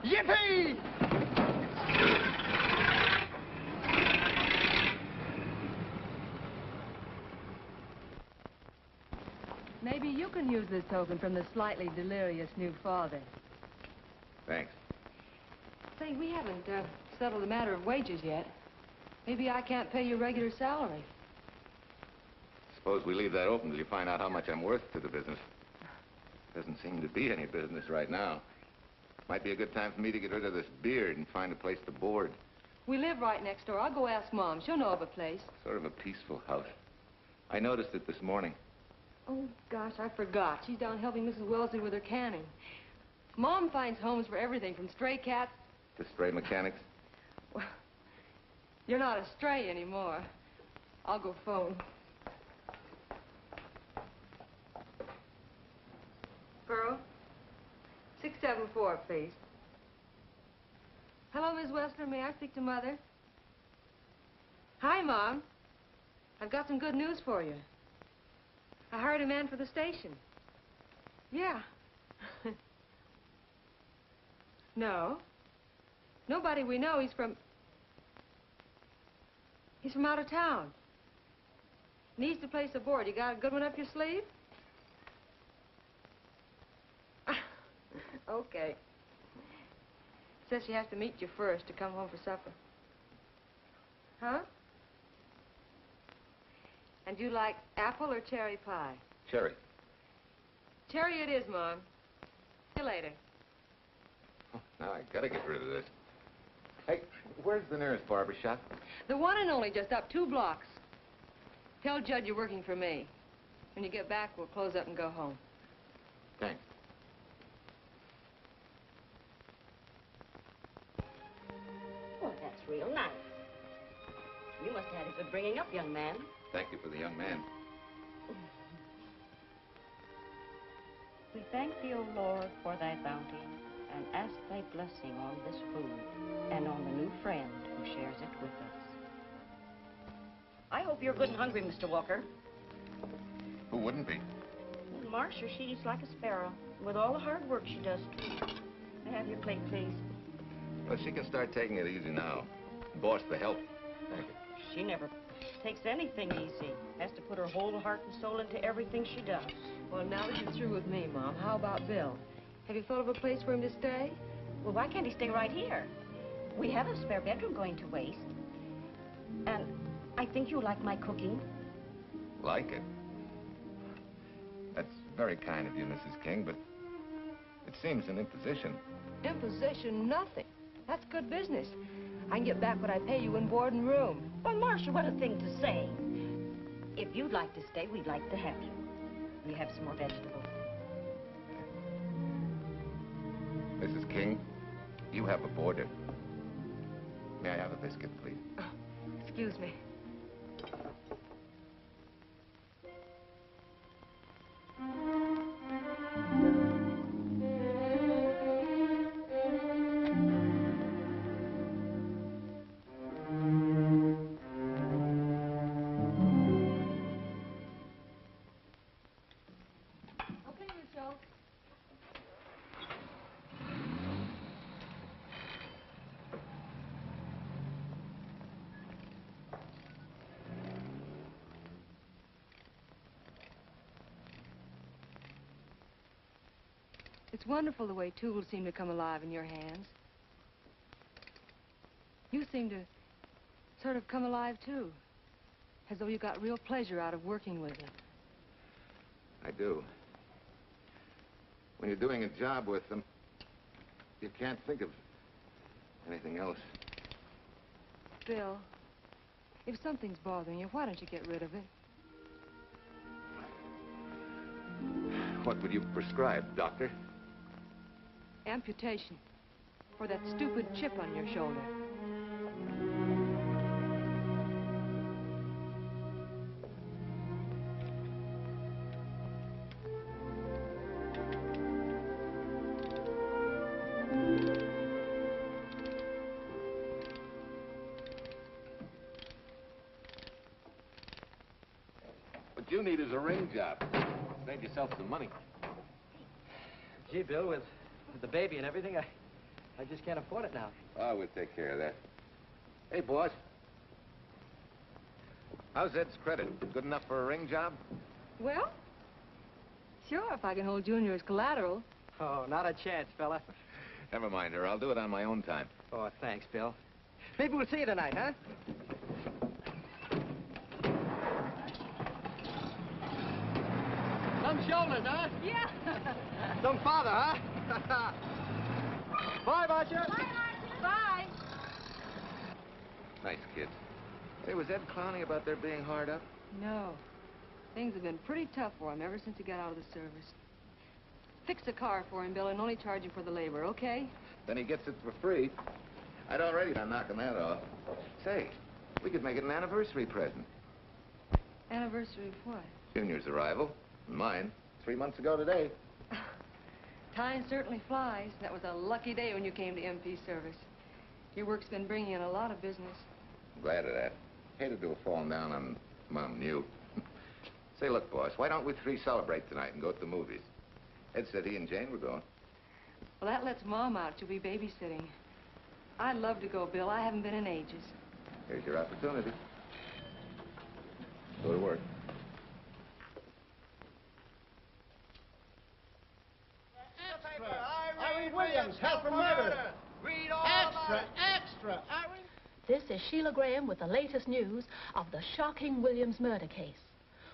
Yippee! Maybe you can use this token from the slightly delirious new father. Thanks. Say, we haven't settled the matter of wages yet. Maybe I can't pay your regular salary. Suppose we leave that open till you find out how much I'm worth to the business. Doesn't seem to be any business right now. Might be a good time for me to get rid of this beard and find a place to board. We live right next door. I'll go ask Mom. She'll know of a place. Sort of a peaceful house. I noticed it this morning. Oh, gosh, I forgot. She's down helping Mrs. Wellesley with her canning. Mom finds homes for everything from stray cats... To stray mechanics. Well, you're not a stray anymore. I'll go phone. Pearl, 674, please. Hello, Miss Westler. May I speak to Mother? Hi, Mom. I've got some good news for you. I hired a man for the station. Yeah. No. Nobody we know. He's from out of town. Needs to place a board. You got a good one up your sleeve? Okay. Says she has to meet you first to come home for supper. Huh? And you like apple or cherry pie? Cherry. Cherry it is, Mom. See you later. Oh, now I gotta get rid of this. Hey, where's the nearest barber shop? The one and only, just up 2 blocks. Tell Judd you're working for me. When you get back, we'll close up and go home. Thanks. Well, that's real nice. You must have had a good bringing up, young man. Thank you for the young man. We thank thee, O Lord, for thy bounty, and ask thy blessing on this food, and on the new friend who shares it with us. I hope you're good and hungry, Mr. Walker. Who wouldn't be? And Marcia, she eats like a sparrow, with all the hard work she does, too. May I have your plate, please? Well, she can start taking it easy now. Boss, the help. Thank you. She never takes anything easy. Has to put her whole heart and soul into everything she does. Well, now that you're through with me, Mom, how about Bill? Have you thought of a place for him to stay? Well, why can't he stay right here? We have a spare bedroom going to waste. And I think you like my cooking. Like it? That's very kind of you, Mrs. King, but it seems an imposition. Imposition, nothing. That's good business. I can get back what I pay you in board and room. Well, Marcia, what a thing to say. If you'd like to stay, we'd like to have you. We have some more vegetables. Mrs. King, you have a boarder. May I have a biscuit, please? Oh, excuse me. It's wonderful the way tools seem to come alive in your hands. You seem to sort of come alive, too. As though you got real pleasure out of working with them. I do. When you're doing a job with them, you can't think of anything else. Bill, if something's bothering you, why don't you get rid of it? What would you prescribe, doctor? Amputation. For that stupid chip on your shoulder. What you need is a ring job. Save yourself some money. Gee, Bill, with the baby and everything, I just can't afford it now. Oh, we'll take care of that. Hey, boss. How's Ed's credit? Good enough for a ring job? Well, sure, if I can hold Junior as collateral. Oh, not a chance, fella. Never mind her. I'll do it on my own time. Oh, thanks, Bill. Maybe we'll see you tonight, huh? Some shoulders, huh? Yeah. Some father, huh? Bye, Marcia. Bye, Marcia. Bye. Nice kids. Hey, was Ed clowning about their being hard up? No. Things have been pretty tough for him ever since he got out of the service. Fix a car for him, Bill, and only charge him for the labor, okay? Then he gets it for free. I'd already done knocking that off. Say, we could make it an anniversary present. Anniversary of what? Junior's arrival, and mine, 3 months ago today. Time certainly flies. That was a lucky day when you came to MP service. Your work's been bringing in a lot of business. I'm glad of that. Hated to have fallen down on Mom and you. Say, look, boss, why don't we three celebrate tonight and go to the movies? Ed said he and Jane were going. Well, that lets Mom out. She'll be babysitting. I'd love to go, Bill. I haven't been in ages. Here's your opportunity. Go to work. Irene Williams, held for murder. Read all extra. Irene. This is Sheila Graham with the latest news of the shocking Williams murder case.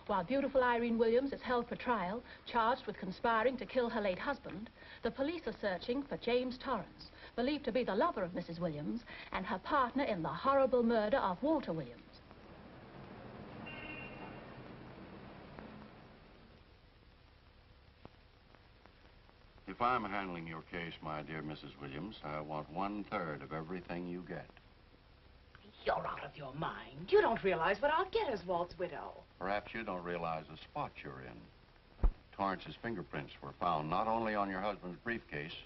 While beautiful Irene Williams is held for trial, charged with conspiring to kill her late husband, the police are searching for James Torrance, believed to be the lover of Mrs. Williams and her partner in the horrible murder of Walter Williams. If I'm handling your case, my dear Mrs. Williams, I want 1/3 of everything you get. You're out of your mind. You don't realize what I'll get as Walt's widow. Perhaps you don't realize the spot you're in. Torrance's fingerprints were found not only on your husband's briefcase,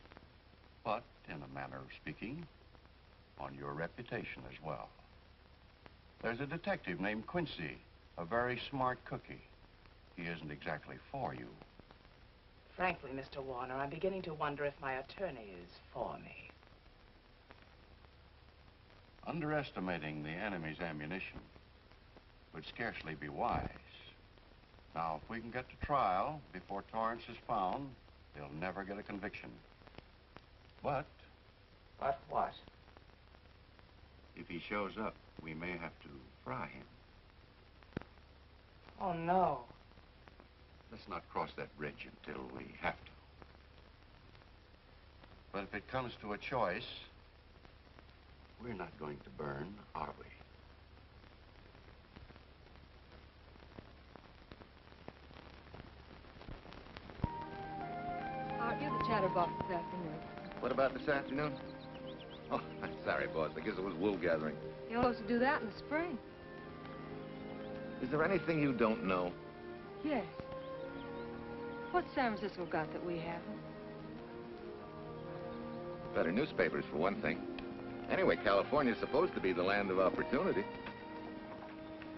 but, in a manner of speaking, on your reputation as well. There's a detective named Quincy, a very smart cookie. He isn't exactly for you. Frankly, Mr. Warner, I'm beginning to wonder if my attorney is for me. Underestimating the enemy's ammunition would scarcely be wise. Now, if we can get to trial before Torrance is found, he'll never get a conviction. But... But what? If he shows up, we may have to fry him. Oh, no. Let's not cross that bridge until we have to. But if it comes to a choice, we're not going to burn, are we? Aren't you the chatterbox this afternoon? What about this afternoon? Oh, I'm sorry, boss. I guess it was wool gathering. You're supposed to do that in the spring. Is there anything you don't know? Yes. What's San Francisco got that we haven't? Better newspapers, for one thing. Anyway, California's supposed to be the land of opportunity.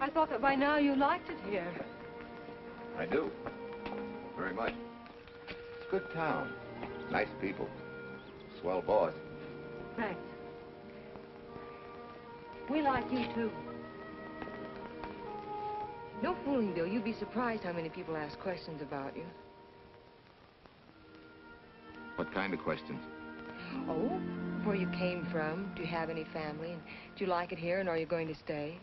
I thought that by now you liked it here. I do. Very much. It's a good town. Nice people. Swell boss. Thanks. We like you, too. No fooling, Bill. You'd be surprised how many people ask questions about you. What kind of questions? Oh, where you came from, do you have any family, and do you like it here, and are you going to stay?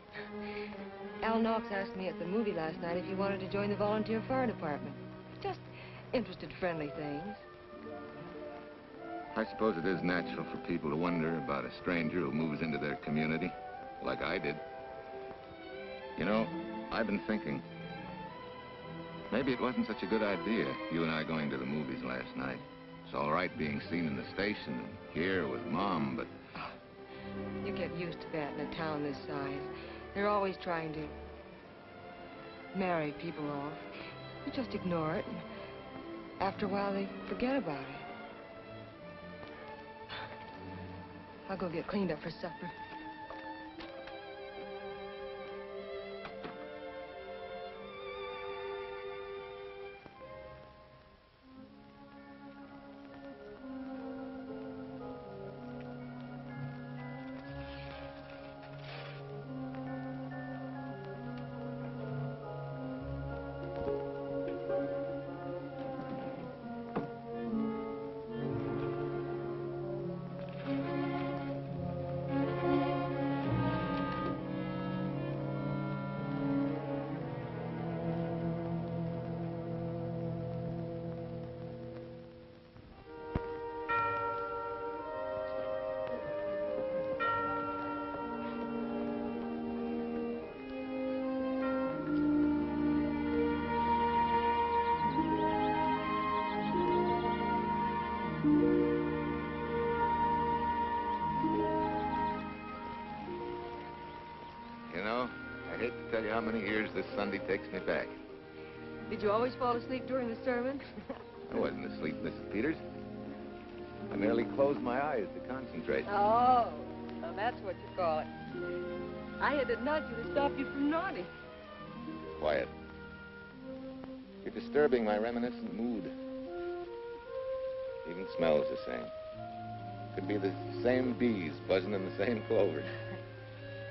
Al Knox asked me at the movie last night if you wanted to join the volunteer fire department. Just interested, friendly things. I suppose it is natural for people to wonder about a stranger who moves into their community, like I did. You know, I've been thinking, maybe it wasn't such a good idea, you and I going to the movies last night. It's all right being seen in the station and here with Mom, but... Oh, you get used to that in a town this size. They're always trying to marry people off. You just ignore it, and after a while they forget about it. I'll go get cleaned up for supper. I hate to tell you how many years this Sunday takes me back. Did you always fall asleep during the sermon? I wasn't asleep, Mrs. Peters. I merely closed my eyes to concentrate. Oh, so that's what you call it. I had to nudge you to stop you from nodding. Quiet. You're disturbing my reminiscent mood. Even smells the same. Could be the same bees buzzing in the same clover.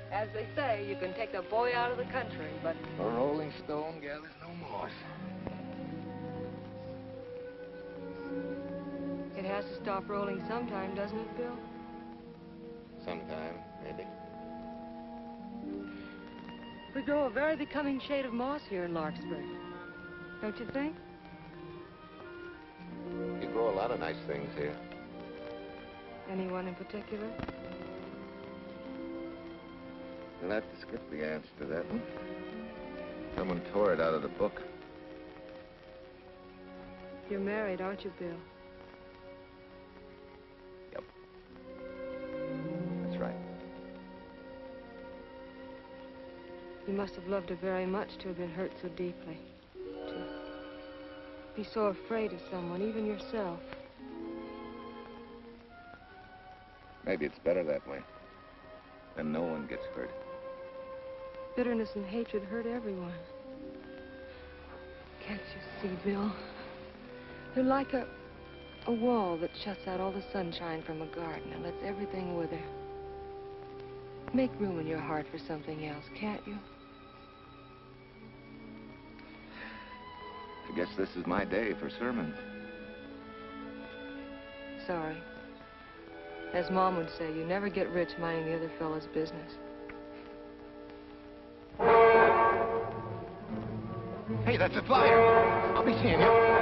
As they say, you can take a boy out of the country, but... A rolling stone gathers no moss. It has to stop rolling sometime, doesn't it, Bill? Sometime, maybe. We grow a very becoming shade of moss here in Larkspur. Don't you think? You grow a lot of nice things here. Anyone in particular? You'll have to skip the answer to that one. Someone tore it out of the book. You're married, aren't you, Bill? Yep. That's right. You must have loved her very much to have been hurt so deeply. To be so afraid of someone, even yourself. Maybe it's better that way. Then no one gets hurt. Bitterness and hatred hurt everyone. Can't you see, Bill? They're like a wall that shuts out all the sunshine from a garden and lets everything wither. Make room in your heart for something else, can't you? I guess this is my day for sermons. Sorry. As Mom would say, you never get rich minding the other fellow's business. Hey, that's a flyer. I'll be seeing you.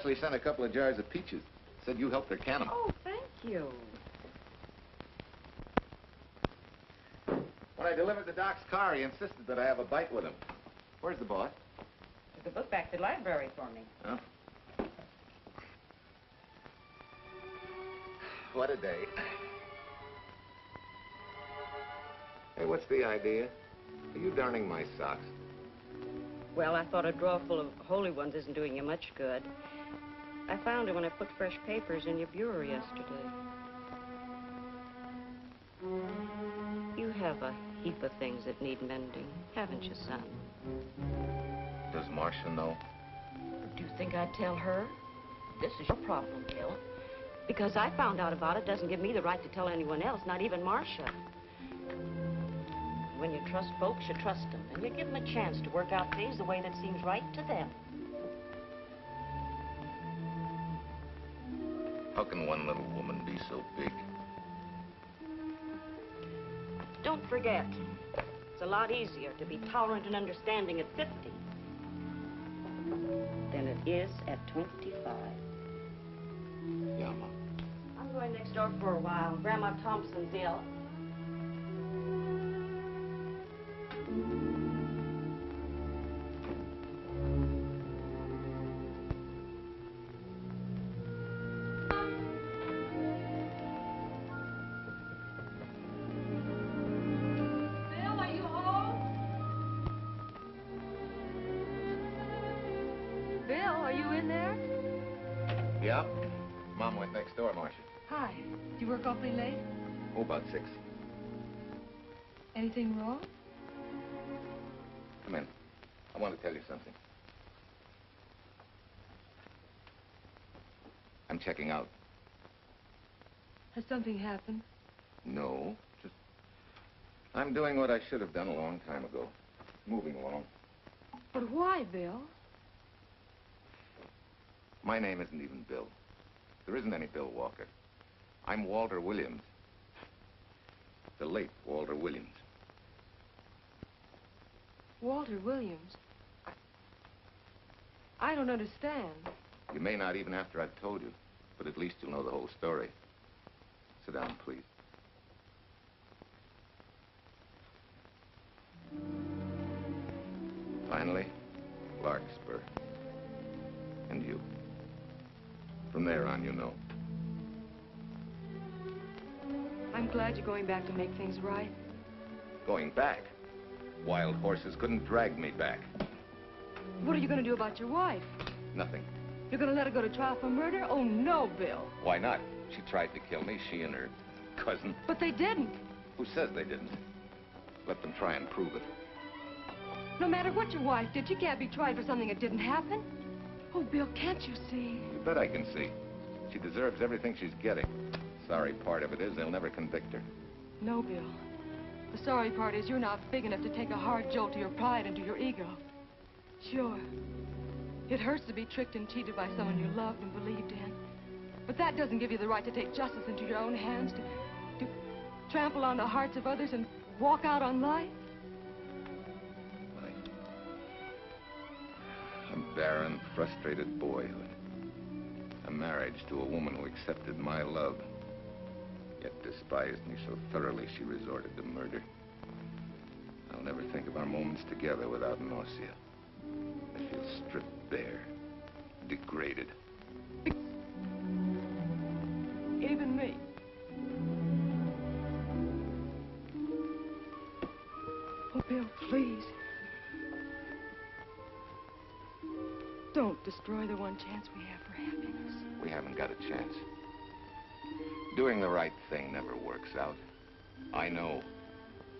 Leslie sent a couple of jars of peaches. Said you helped her can them. Oh, thank you. When I delivered the doc's car, he insisted that I have a bite with him. Where's the boss? Took the book back to the library for me. Oh. What a day. Hey, what's the idea? Are you darning my socks? Well, I thought a drawer full of holy ones isn't doing you much good. I found it when I put fresh papers in your bureau yesterday. You have a heap of things that need mending, haven't you, son? Does Marcia know? Do you think I'd tell her? This is your problem, Bill. Because I found out about it doesn't give me the right to tell anyone else, not even Marcia. When you trust folks, you trust them, and you give them a chance to work out things the way that seems right to them. How can one little woman be so big? Don't forget, it's a lot easier to be tolerant and understanding at 50 than it is at 25. Yeah, Mom. I'm going next door for a while. Grandma Thompson's ill. Bill, are you home? Bill, are you in there? Yeah. Mom went next door, Marcia. Hi. Do you work awfully late? Oh, about 6. Anything wrong? Come in. I want to tell you something. I'm checking out. Has something happened? No, just... I'm doing what I should have done a long time ago. Moving along. But why, Bill? My name isn't even Bill. There isn't any Bill Walker. I'm Walter Williams. The late Walter Williams. Walter Williams? I don't understand. You may not even after I've told you, but at least you'll know the whole story. Sit down, please. Finally, Larkspur. And you. From there on, you know. I'm glad you're going back to make things right. Going back? Wild horses couldn't drag me back. What are you going to do about your wife? Nothing. You're going to let her go to trial for murder? Oh, no, Bill. Why not? She tried to kill me, she and her cousin. But they didn't. Who says they didn't? Let them try and prove it. No matter what your wife did, she can't be tried for something that didn't happen. Oh, Bill, can't you see? You bet I can see. She deserves everything she's getting. Sorry part of it is they'll never convict her. No, Bill. The sorry part is you're not big enough to take a hard jolt to your pride and to your ego. Sure. It hurts to be tricked and cheated by someone you loved and believed in. But that doesn't give you the right to take justice into your own hands, to trample on the hearts of others and walk out on life. A barren, frustrated boyhood. A marriage to a woman who accepted my love, yet despised me so thoroughly she resorted to murder. I'll never think of our moments together without nausea. I feel stripped bare, degraded. Even me. Oh, Bill, please. Don't destroy the one chance we have for happiness. We haven't got a chance. Doing the right thing never works out. I know.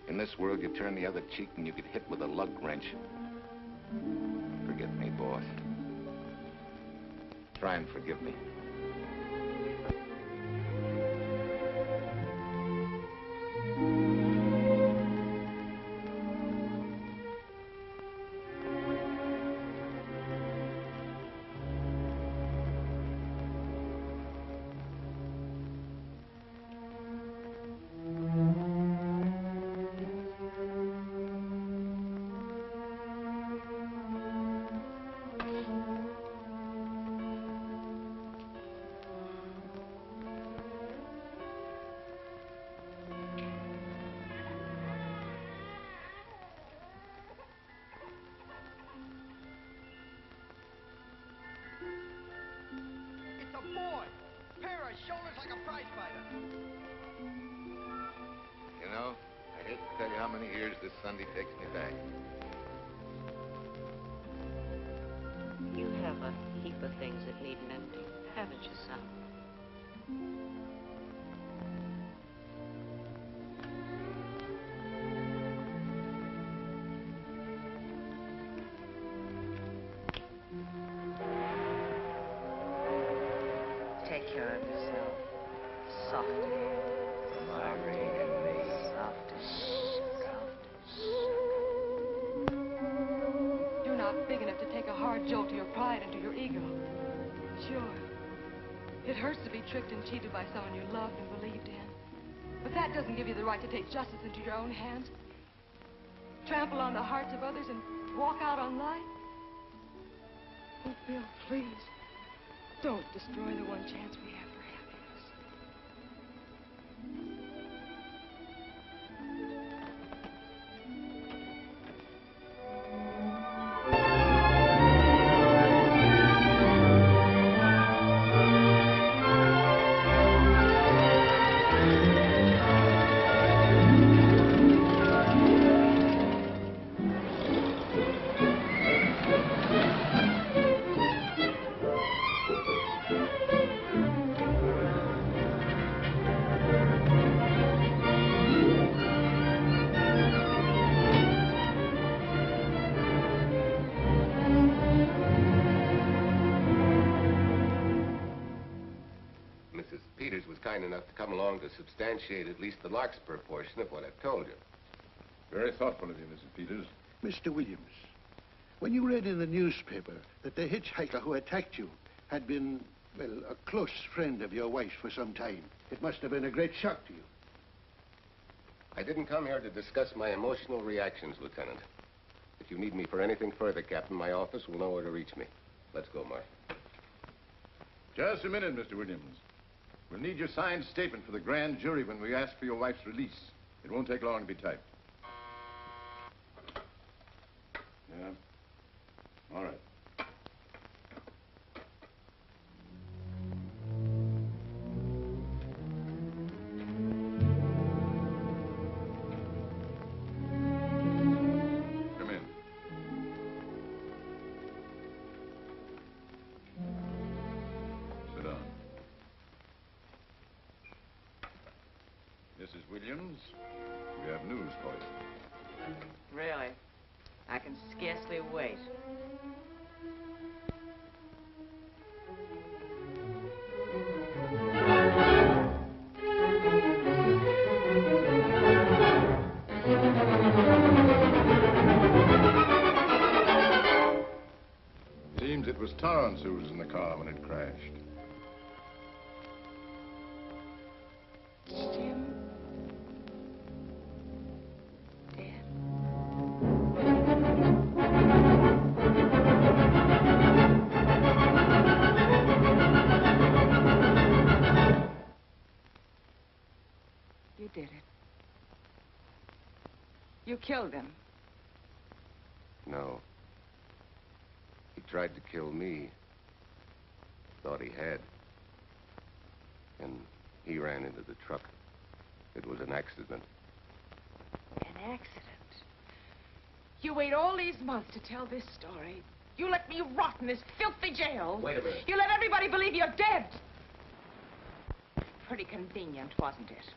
In this world, you turn the other cheek and you get hit with a lug wrench. Forget me, boss. Try and forgive me. shoulders like a prize fighter. You know, I hate to tell you how many years this Sunday takes me back. You have a heap of things that need mending, haven't you, son? Take care of yourself. Softly. Marguerite and me. You're not big enough to take a hard jolt to your pride and to your ego. Sure. It hurts to be tricked and cheated by someone you loved and believed in. But that doesn't give you the right to take justice into your own hands. Trample on the hearts of others and walk out on life. Oh, Bill, please. Don't destroy the one chance we have for happiness. Mrs. Peters was kind enough to come along to substantiate at least the Larkspur portion of what I've told you. Very thoughtful of you, Mrs. Peters. Mr. Williams, when you read in the newspaper that the hitchhiker who attacked you had been, well, a close friend of your wife's for some time, it must have been a great shock to you. I didn't come here to discuss my emotional reactions, Lieutenant. If you need me for anything further, Captain, my office will know where to reach me. Let's go, Mark. Just a minute, Mr. Williams. We'll need your signed statement for the grand jury when we ask for your wife's release. It won't take long to be typed. Yeah? All right. Come in. Sit down. Mrs. Williams, we have news for you. Really? I can scarcely wait. Seems it was Torrance who was in the car when it crashed. Jim? You did it. You killed him. No. He tried to kill me. Thought he had. And he ran into the truck. It was an accident. An accident? You wait all these months to tell this story. You let me rot in this filthy jail. Wait a minute. You let everybody believe you're dead. Pretty convenient, wasn't it?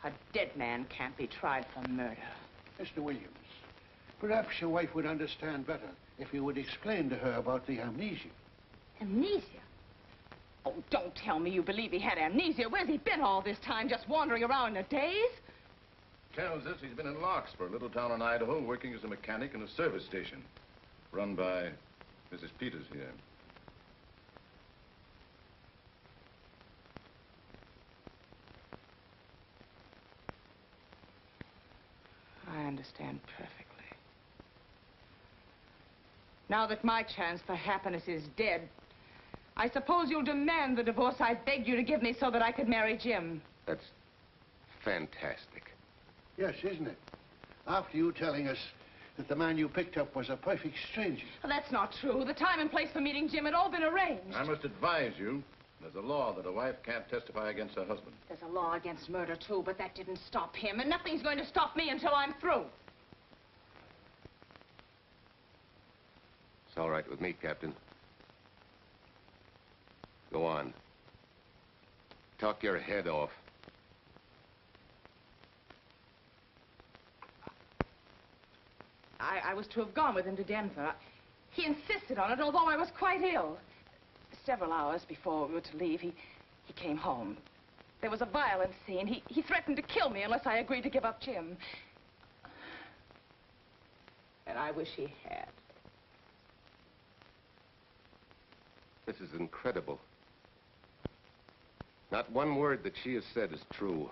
A dead man can't be tried for murder. Mr. Williams, perhaps your wife would understand better if you would explain to her about the amnesia. Amnesia? Oh, don't tell me you believe he had amnesia. Where's he been all this time, just wandering around in a daze? Tells us he's been in Larkspur, a little town in Idaho, working as a mechanic in a service station. Run by Mrs. Peters here. I understand perfectly. Now that my chance for happiness is dead, I suppose you'll demand the divorce I begged you to give me so that I could marry Jim. That's fantastic. Yes, isn't it? After you telling us that the man you picked up was a perfect stranger. Well, that's not true. The time and place for meeting Jim had all been arranged. I must advise you There's a law that a wife can't testify against her husband. There's a law against murder, too, but that didn't stop him, and nothing's going to stop me until I'm through. It's all right with me, Captain. Go on. Talk your head off. I was to have gone with him to Denver. He insisted on it, although I was quite ill. Several hours before we were to leave, he came home. There was a violent scene. He threatened to kill me unless I agreed to give up Jim. And I wish he had. This is incredible. Not one word that she has said is true.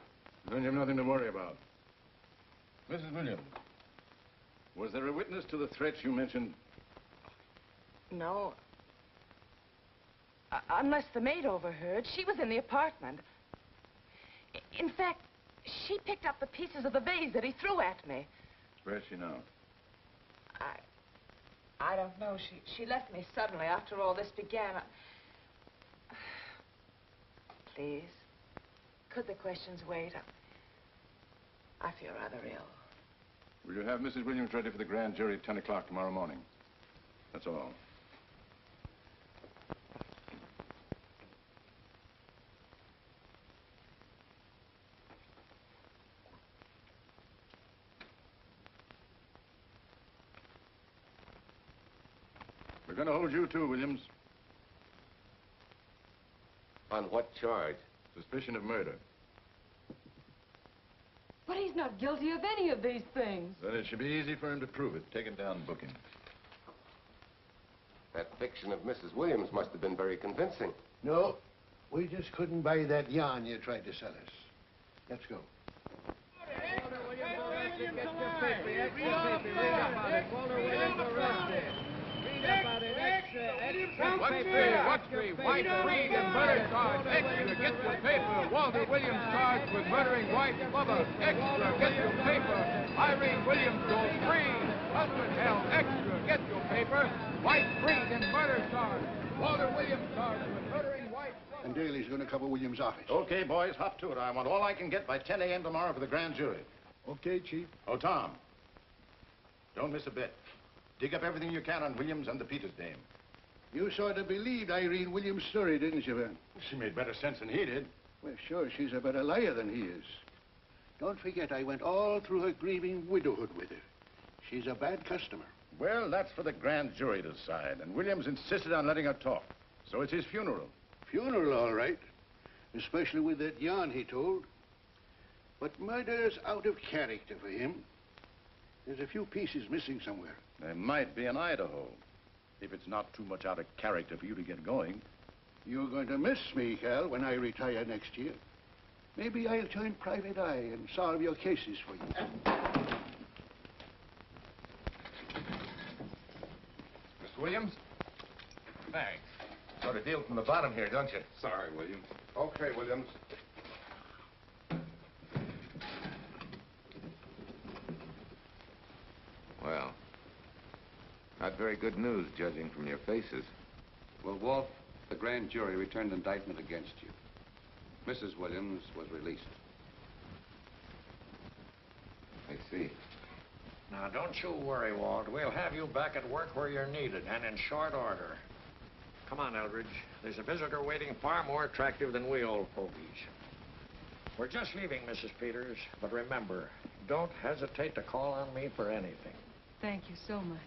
Then you've nothing to worry about. Mrs. Williams, was there a witness to the threats you mentioned? No. Unless the maid overheard. She was in the apartment. In fact, she picked up the pieces of the vase that he threw at me. Where's she now? I don't know. She left me suddenly after all this began. Please, could the questions wait? I feel rather ill. Will you have Mrs. Williams ready for the grand jury at 10 o'clock tomorrow morning? That's all. We're going to hold you too, Williams. On what charge? Suspicion of murder. But he's not guilty of any of these things. Then it should be easy for him to prove it. Take him down and book him. That fiction of Mrs. Williams must have been very convincing. No, we just couldn't buy that yarn you tried to sell us. Let's go. What's the wife freed and murder charge? Extra, get your paper. Walter Williams charged with murdering wife mother. Extra, get your paper. Irene Williams goes free. Husband held. Extra, get your paper. Wife freed and murder charge. Walter Williams charged with murdering wife mother. And Daly's going to cover Williams' office. Okay, boys, hop to it. I want all I can get by 10 a.m. tomorrow for the grand jury. Okay, Chief. Oh, Tom, don't miss a bit. Dig up everything you can on Williams and the Peters dame. You sort of believed Irene Williams' story, didn't you, Ben? She made better sense than he did. Well, sure, she's a better liar than he is. Don't forget, I went all through her grieving widowhood with her. She's a bad customer. Well, that's for the grand jury to decide, and Williams insisted on letting her talk. So it's his funeral. Funeral, all right. Especially with that yarn he told. But murder's out of character for him. There's a few pieces missing somewhere. There might be in Idaho, if it's not too much out of character for you to get going. You're going to miss me, Cal, when I retire next year. Maybe I'll join Private Eye and solve your cases for you. Mr. Williams? Thanks. Sort of deal from the bottom here, don't you? Sorry, Williams. Okay, Williams. Well, not very good news, judging from your faces. Well, Walt, the grand jury returned indictment against you. Mrs. Williams was released. I see. Now, don't you worry, Walt. We'll have you back at work where you're needed, and in short order. Come on, Eldridge. There's a visitor waiting far more attractive than we old fogies. We're just leaving, Mrs. Peters, but remember, don't hesitate to call on me for anything. Thank you so much.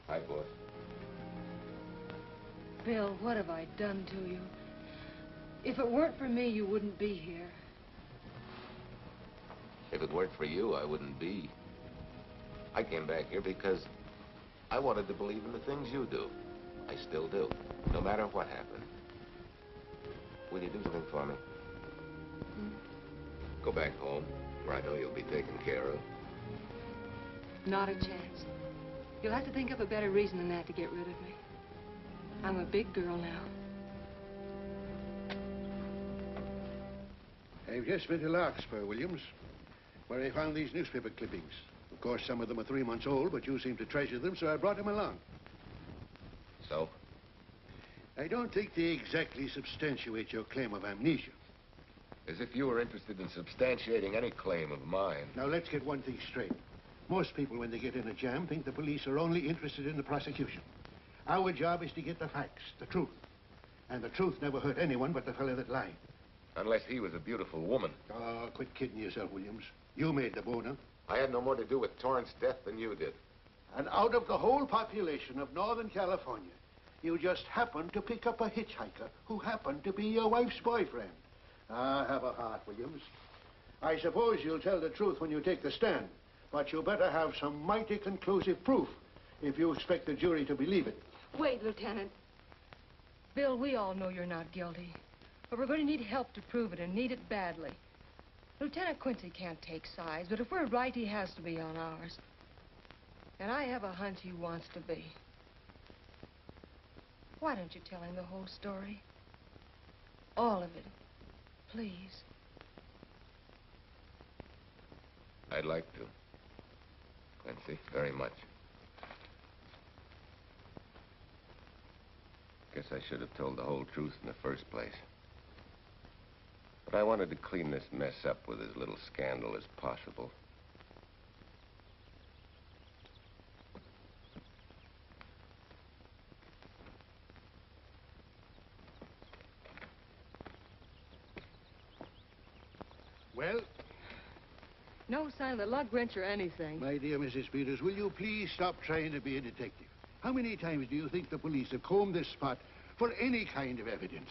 Hi, boss. Bill, what have I done to you? If it weren't for me, you wouldn't be here. If it weren't for you, I wouldn't be. I came back here because I wanted to believe in the things you do. I still do, no matter what happened. Will you do something for me? Go back home, where I know you'll be taken care of. Not a chance. You'll have to think of a better reason than that to get rid of me. I'm a big girl now. I've just been to Larkspur, Williams, where I found these newspaper clippings. Of course, some of them are 3 months old, but you seem to treasure them, so I brought them along. So? I don't think they exactly substantiate your claim of amnesia. As if you were interested in substantiating any claim of mine. Now, let's get one thing straight. Most people, when they get in a jam, think the police are only interested in the prosecution. Our job is to get the facts, the truth. And the truth never hurt anyone but the fellow that lied. Unless he was a beautiful woman. Oh, quit kidding yourself, Williams. You made the boner. I had no more to do with Torrance's death than you did. And out of the whole population of Northern California, you just happened to pick up a hitchhiker who happened to be your wife's boyfriend. Ah, have a heart, Williams. I suppose you'll tell the truth when you take the stand, but you better have some mighty conclusive proof if you expect the jury to believe it. Wait, Lieutenant. Bill, we all know you're not guilty, but we're going to need help to prove it, and need it badly. Lieutenant Quincy can't take sides, but if we're right, he has to be on ours. And I have a hunch he wants to be. Why don't you tell him the whole story? All of it. Please. I'd like to. Quincy, very much. Guess I should have told the whole truth in the first place. But I wanted to clean this mess up with as little scandal as possible. Well? No sign of the lug wrench or anything. My dear Mrs. Peters, will you please stop trying to be a detective? How many times do you think the police have combed this spot for any kind of evidence?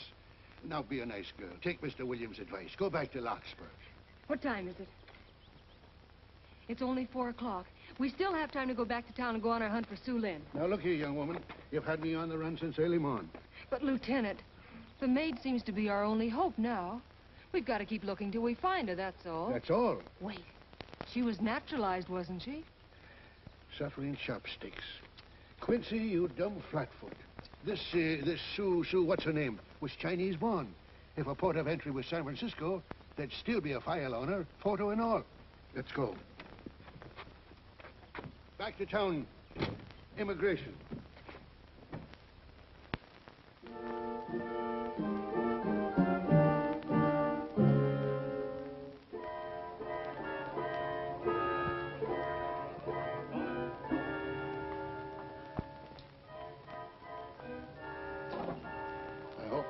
Now, be a nice girl. Take Mr. Williams' advice. Go back to Larkspur. What time is it? It's only 4 o'clock. We still have time to go back to town and go on our hunt for Sue Lynn. Now, look here, young woman. You've had me on the run since early morn. But, Lieutenant, the maid seems to be our only hope now. We've got to keep looking till we find her, that's all. That's all? Wait. She was naturalized, wasn't she? Suffering chopsticks. Quincy, you dumb flatfoot. This Sue, what's her name, was Chinese born. If her port of entry was San Francisco, there'd still be a file on her, photo and all. Let's go. Back to town. Immigration.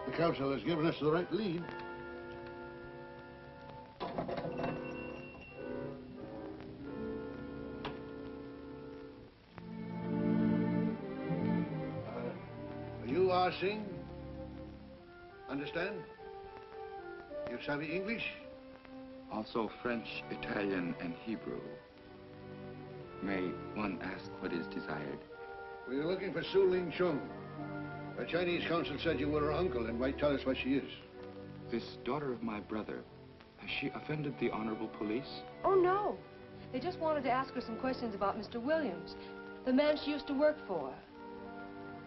The council has given us the right lead. You are sing? Understand? You savvy English? Also French, Italian, and Hebrew. May one ask what is desired? We're looking for Su Ling Chung. The Chinese consul said you were her uncle and might tell us what she is. This daughter of my brother, has she offended the honorable police? Oh, no. They just wanted to ask her some questions about Mr. Williams, the man she used to work for.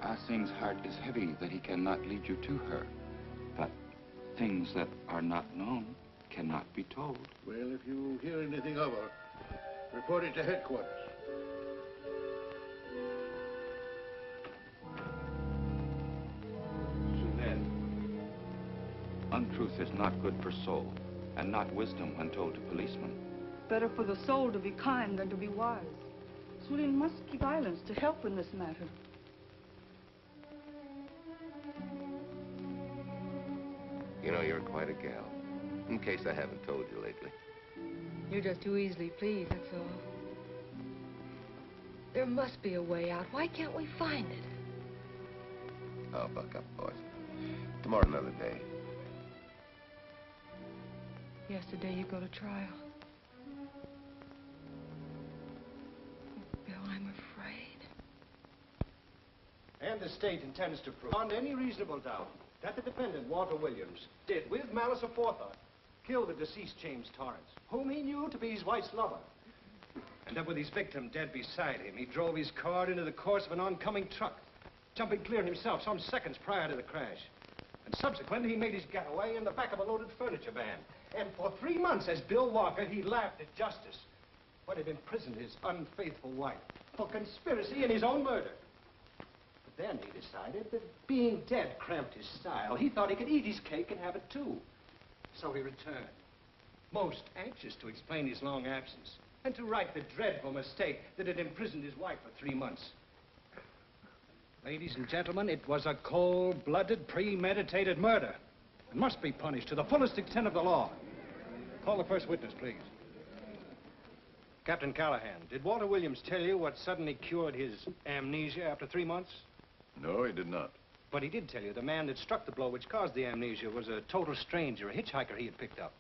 Ah Sing's heart is heavy that he cannot lead you to her. But things that are not known cannot be told. Well, if you hear anything of her, report it to headquarters. Untruth is not good for soul, and not wisdom when told to policemen. Better for the soul to be kind than to be wise. Su Lin must keep silence to help in this matter. You know, you're quite a gal. In case I haven't told you lately. You're just too easily pleased, that's all. There must be a way out. Why can't we find it? Oh, buck up, boys. Tomorrow, another day. Yesterday you go to trial. Bill, I'm afraid. And the state intends to prove, beyond any reasonable doubt, that the defendant, Walter Williams, did, with malice aforethought, kill the deceased James Torrance, whom he knew to be his wife's lover. And that with his victim dead beside him, he drove his car into the course of an oncoming truck, jumping clear himself some seconds prior to the crash. And subsequently, he made his getaway in the back of a loaded furniture van. And for 3 months, as Bill Walker, he laughed at justice. What had imprisoned his unfaithful wife for conspiracy in his own murder. But then he decided that being dead cramped his style. He thought he could eat his cake and have it too. So he returned, most anxious to explain his long absence and to right the dreadful mistake that had imprisoned his wife for 3 months. Ladies and gentlemen, it was a cold-blooded, premeditated murder and must be punished to the fullest extent of the law. Call the first witness, please. Captain Callahan, did Walter Williams tell you what suddenly cured his amnesia after 3 months? No, he did not. But he did tell you the man that struck the blow which caused the amnesia was a total stranger, a hitchhiker he had picked up.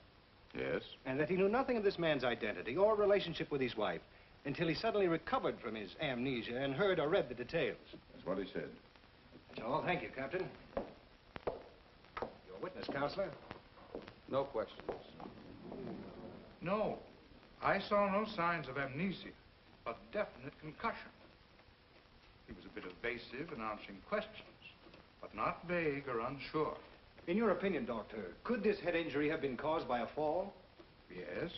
Yes? And that he knew nothing of this man's identity or relationship with his wife until he suddenly recovered from his amnesia and heard or read the details. That's what he said. That's all. Thank you, Captain. Your witness, Counselor. No questions. No. I saw no signs of amnesia, but definite concussion. He was a bit evasive in answering questions, but not vague or unsure. In your opinion, Doctor, could this head injury have been caused by a fall? Yes.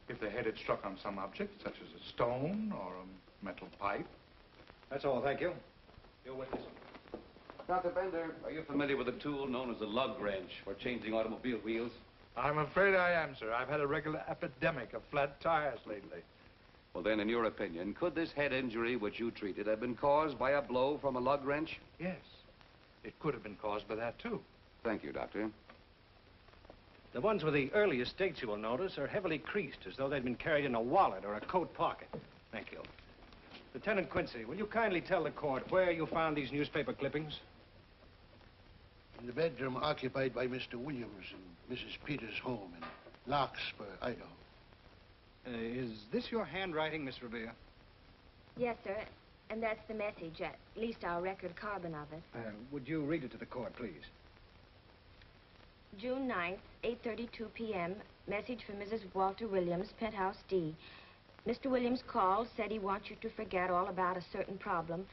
If the head had struck on some object, such as a stone or a metal pipe. That's all, thank you. Your witness. Dr. Bender, are you familiar with a tool known as a lug wrench for changing automobile wheels? I'm afraid I am, sir. I've had a regular epidemic of flat tires lately. Well, then, in your opinion, could this head injury which you treated have been caused by a blow from a lug wrench? Yes. It could have been caused by that, too. Thank you, Doctor. The ones with the earliest dates, you will notice, are heavily creased, as though they'd been carried in a wallet or a coat pocket. Thank you. Lieutenant Quincy, will you kindly tell the court where you found these newspaper clippings? In the bedroom occupied by Mr. Williams and Mrs. Peters' home in Larkspur, Idaho. Is this your handwriting, Miss Revere? Yes, sir. And that's the message, at least our record carbon of it. Would you read it to the court, please? June 9th, 8:32 p.m. Message from Mrs. Walter Williams, Penthouse D. Mr. Williams called, said he wants you to forget all about a certain problem.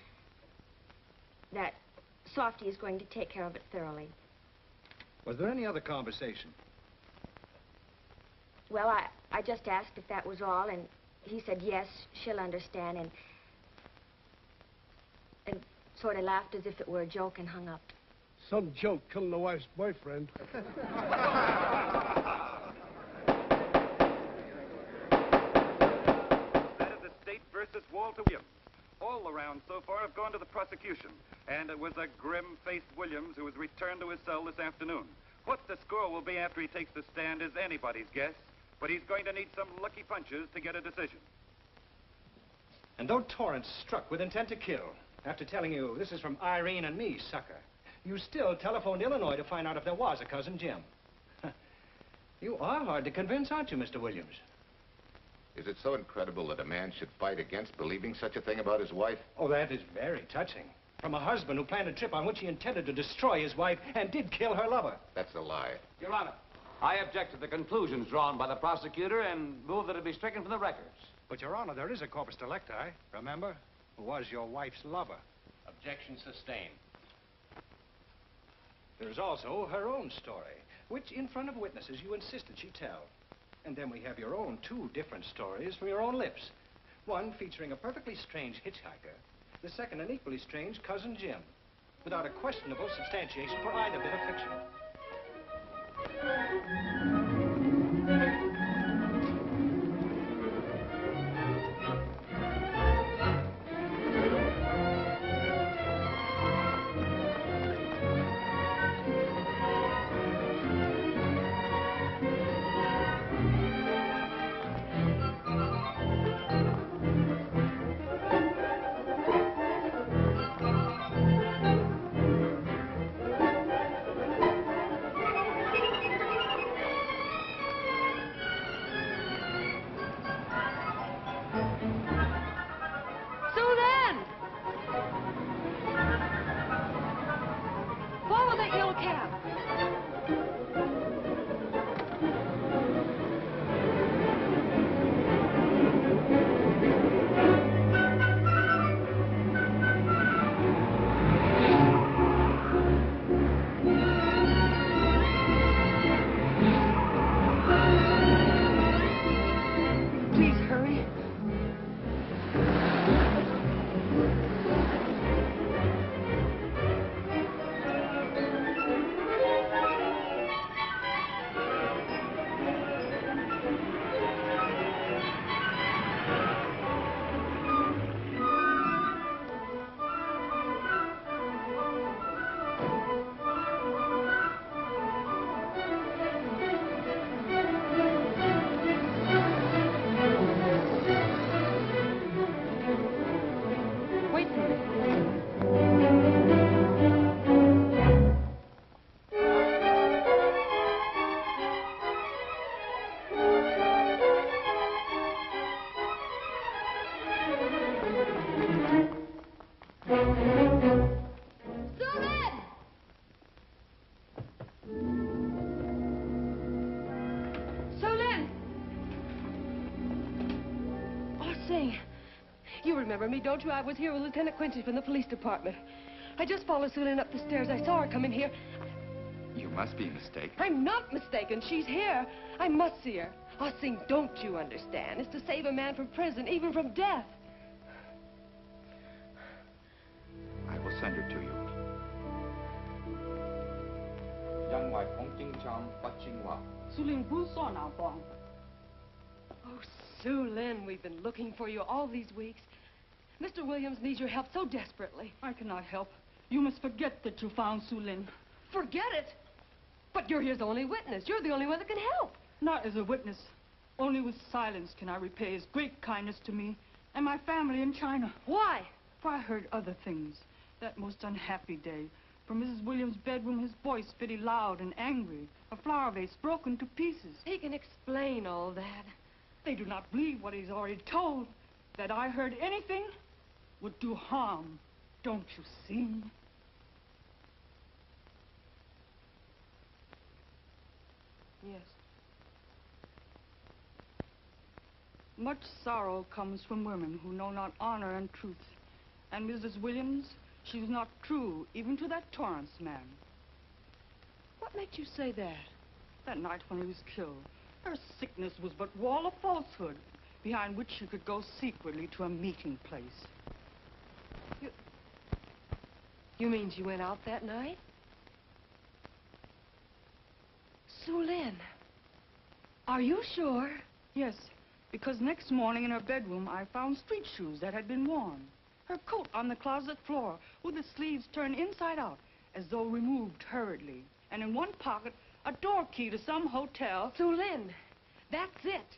That Softy is going to take care of it thoroughly. Was there any other conversation? Well, I just asked if that was all, and he said yes, she'll understand, and sort of laughed as if it were a joke and hung up. Some joke killing the wife's boyfriend. That is the state versus Walter Williams. All the rounds so far have gone to the prosecution, and it was a grim-faced Williams who was returned to his cell this afternoon. What the score will be after he takes the stand is anybody's guess, but he's going to need some lucky punches to get a decision. And though Torrance struck with intent to kill, after telling you this is from Irene and me, sucker, you still telephoned Illinois to find out if there was a cousin Jim. You are hard to convince, aren't you, Mr. Williams? Is it so incredible that a man should fight against believing such a thing about his wife? Oh, that is very touching. From a husband who planned a trip on which he intended to destroy his wife and did kill her lover. That's a lie. Your Honor, I object to the conclusions drawn by the prosecutor and move that it be stricken from the records. But, Your Honor, there is a corpus delicti, remember? Who was your wife's lover. Objection sustained. There's also her own story, which, in front of witnesses, you insisted she tell. And then we have your own two different stories from your own lips. One featuring a perfectly strange hitchhiker, the second an equally strange cousin Jim, without a questionable substantiation for either bit of fiction. remember me, don't you? I was here with Lieutenant Quincy from the police department. I just followed Sue Lynn up the stairs. I saw her come in here. You must be mistaken. I'm not mistaken. She's here. I must see her. Ah, Sing, don't you understand? It's to save a man from prison, even from death. I will send her to you. Oh, Sue Lynn, we've been looking for you all these weeks. Mr. Williams needs your help so desperately. I cannot help. You must forget that you found Sue Lynn. Forget it? But you're his only witness. You're the only one that can help. Not as a witness. Only with silence can I repay his great kindness to me and my family in China. Why? For I heard other things. That most unhappy day. From Mrs. Williams' bedroom, his voice very loud and angry. A flower vase broken to pieces. He can explain all that. They do not believe what he's already told. That I heard anything would do harm. Don't you see? Yes. Much sorrow comes from women who know not honor and truth. And Mrs. Williams, she was not true even to that Torrance man. What makes you say that? That night when he was killed, her sickness was but wall of falsehood, behind which she could go secretly to a meeting place. You mean she went out that night? Sue Lynn, are you sure? Yes, because next morning in her bedroom I found street shoes that had been worn. Her coat on the closet floor with the sleeves turned inside out as though removed hurriedly. And in one pocket, a door key to some hotel. Sue Lynn, that's it.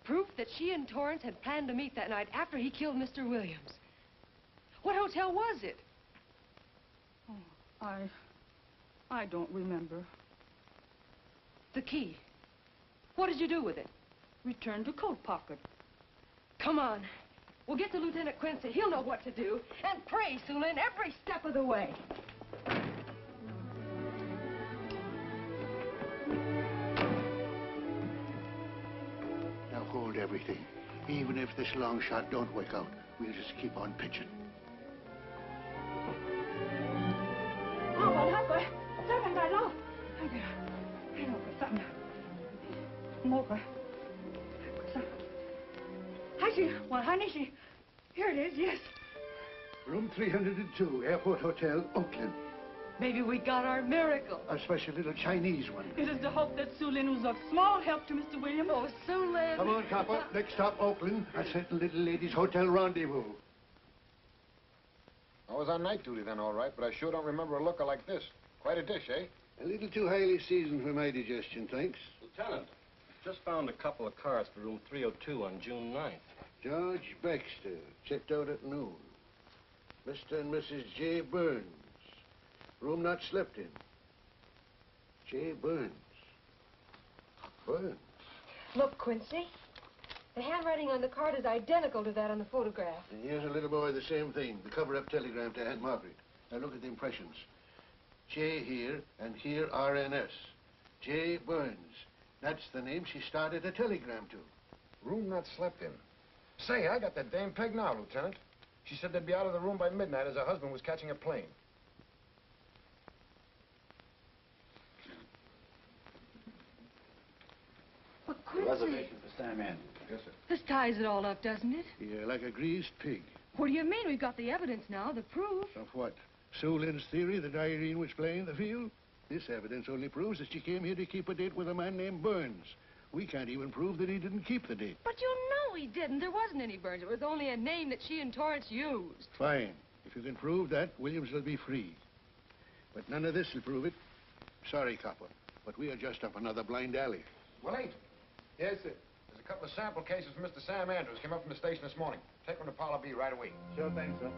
Proof that she and Torrance had planned to meet that night after he killed Mr. Williams. What hotel was it? Oh, I don't remember. The key. What did you do with it? Returned to coat pocket. Come on. We'll get to Lieutenant Quincy. He'll know what to do. And pray, Sue Lynn, every step of the way. Now hold everything. Even if this long shot don't work out, we'll just keep on pitching. Here it is, yes. Room 302, Airport Hotel, Oakland. Maybe we got our miracle. A special little Chinese one. It is to hope that Sue Lynn was of small help to Mr. Williams. Oh, Sue Lynn. Come on, copper. Next stop, Oakland. A certain little lady's hotel rendezvous. I was on night duty then, all right, but I sure don't remember a looker like this. Quite a dish, eh? A little too highly seasoned for my digestion, thanks. Lieutenant, just found a couple of cars for room 302 on June 9th. George Baxter, checked out at noon. Mr. and Mrs. J. Burns. Room not slept in. J. Burns. Burns. Look, Quincy. The handwriting on the card is identical to that on the photograph. And here's a little boy, the same thing. The cover-up telegram to Aunt Margaret. Now look at the impressions. J here, and here RNS. J. Burns. That's the name she started a telegram to. Room not slept in. Say, I got that dame pegged now, Lieutenant. She said they'd be out of the room by midnight as her husband was catching a plane. But Quincy... Reservation for Sam Andrews. Yes, sir. This ties it all up, doesn't it? Yeah, like a greased pig. What do you mean? We've got the evidence now, the proof. Of what? Sue Lynn's theory that Irene was playing the field? This evidence only proves that she came here to keep a date with a man named Burns. We can't even prove that he didn't keep the date. But you know he didn't. There wasn't any Burns. It was only a name that she and Torrance used. Fine. If you can prove that, Williams will be free. But none of this will prove it. Sorry, copper, but we are just up another blind alley. Well, ain't. Yes, sir. There's a couple of sample cases for Mr. Sam Andrews. Came up from the station this morning. Take them to Parlor B right away. Sure thing, sir.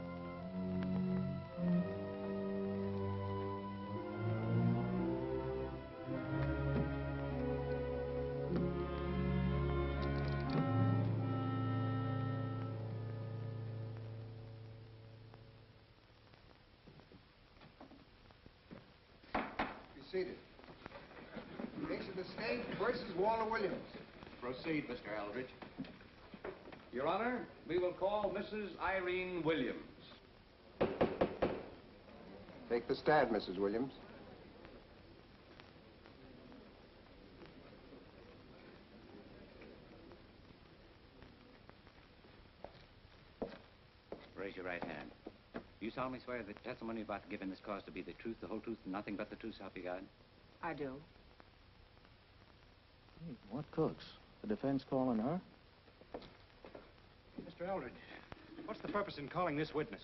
Seated. Case of the state versus Walter Williams. Proceed, Mr. Aldrich. Your Honor, we will call Mrs. Irene Williams. Take the stand, Mrs. Williams. Raise your right hand. You solemnly swear that the testimony you're about to give in this cause to be the truth, the whole truth, and nothing but the truth, so help you God? I do. Hey, what cooks? The defense calling her? Mr. Eldridge, what's the purpose in calling this witness?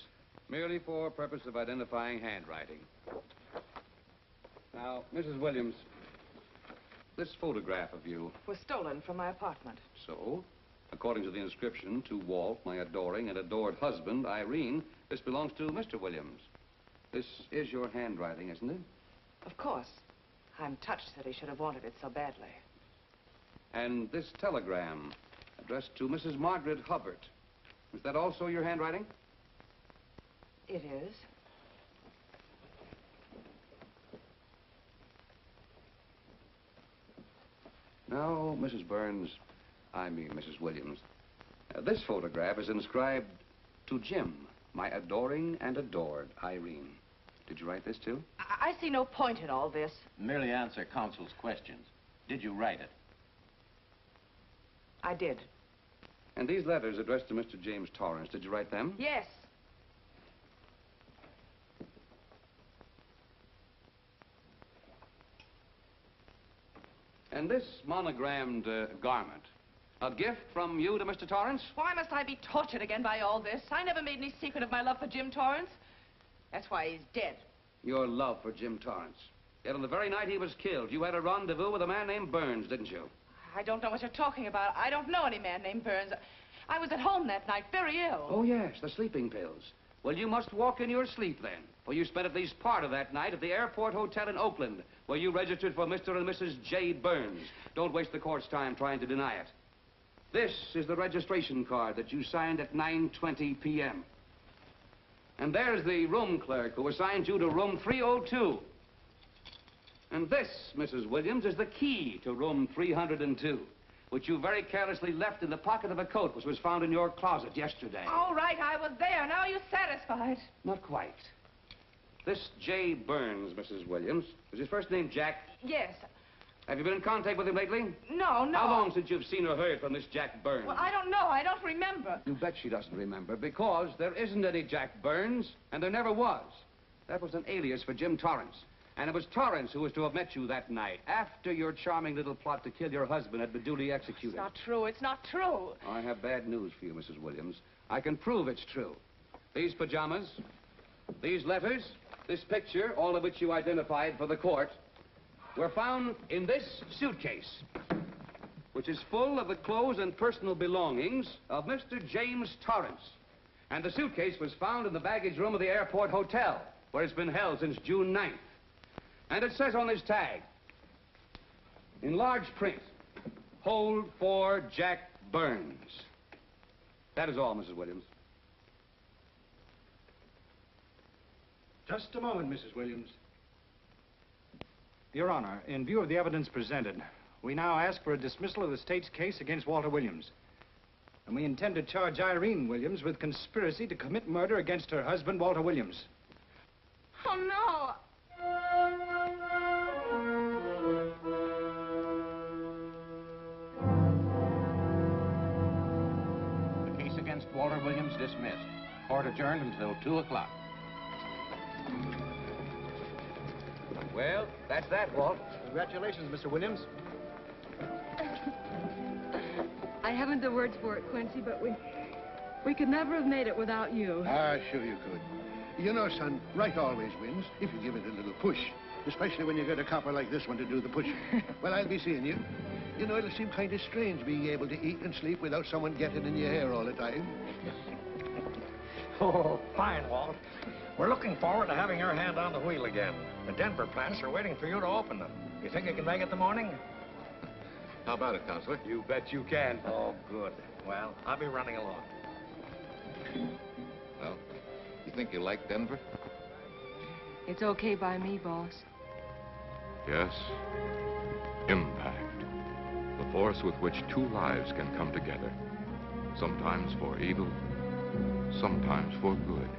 Merely for purpose of identifying handwriting. Now, Mrs. Williams, this photograph of you... Was stolen from my apartment. So, according to the inscription, to Walt, my adoring and adored husband, Irene, this belongs to Mr. Williams. This is your handwriting, isn't it? Of course. I'm touched that he should have wanted it so badly. And this telegram, addressed to Mrs. Margaret Hubbard. Is that also your handwriting? It is. Now, Mrs. Burns, I mean Mrs. Williams, this photograph is inscribed to Jim, my adoring and adored Irene. Did you write this, too? I see no point in all this. Merely answer counsel's questions. Did you write it? I did. And these letters addressed to Mr. James Torrance, did you write them? Yes. And this monogrammed garment, a gift from you to Mr. Torrance? Why must I be tortured again by all this? I never made any secret of my love for Jim Torrance. That's why he's dead. Your love for Jim Torrance. Yet on the very night he was killed, you had a rendezvous with a man named Burns, didn't you? I don't know what you're talking about. I don't know any man named Burns. I was at home that night, very ill. Oh, yes, the sleeping pills. Well, you must walk in your sleep then, for you spent at least part of that night at the Airport Hotel in Oakland, where you registered for Mr. and Mrs. J. Burns. Don't waste the court's time trying to deny it. This is the registration card that you signed at 9:20 p.m. And there's the room clerk who assigned you to room 302. And this, Mrs. Williams, is the key to room 302, which you very carelessly left in the pocket of a coat which was found in your closet yesterday. All right, I was there. Now are you satisfied? Not quite. This J. Burns, Mrs. Williams, was his first name Jack? Yes. Have you been in contact with him lately? No. How long since you've seen or heard from this Jack Burns? Well, I don't know. I don't remember. You bet she doesn't remember, because there isn't any Jack Burns, and there never was. That was an alias for Jim Torrance. And it was Torrance who was to have met you that night, after your charming little plot to kill your husband had been duly executed. It's not true. It's not true. I have bad news for you, Mrs. Williams. I can prove it's true. These pajamas, these letters, this picture, all of which you identified for the court, were found in this suitcase, which is full of the clothes and personal belongings of Mr. James Torrance. And the suitcase was found in the baggage room of the Airport Hotel, where it's been held since June 9th. And it says on this tag, in large print, hold for Jack Burns. That is all, Mrs. Williams. Just a moment, Mrs. Williams. Your Honor, in view of the evidence presented, we now ask for a dismissal of the state's case against Walter Williams. And we intend to charge Irene Williams with conspiracy to commit murder against her husband, Walter Williams. Oh, no. The case against Walter Williams dismissed. Court adjourned until 2 o'clock. Well, that's that, Walt. Congratulations, Mr. Williams. I haven't the words for it, Quincy, but we could never have made it without you. Ah, sure you could. You know, son, right always wins if you give it a little push, especially when you get a copper like this one to do the pushing. Well, I'll be seeing you. You know, it'll seem kind of strange being able to eat and sleep without someone getting in your hair all the time. Oh, fine, Walt. We're looking forward to having your hand on the wheel again. The Denver plants are waiting for you to open them. You think you can make it in the morning? How about it, Counselor? You bet you can. Oh, good. Well, I'll be running along. Well, you think you like Denver? It's okay by me, boss. Yes. Impact. The force with which two lives can come together. Sometimes for evil, sometimes for good.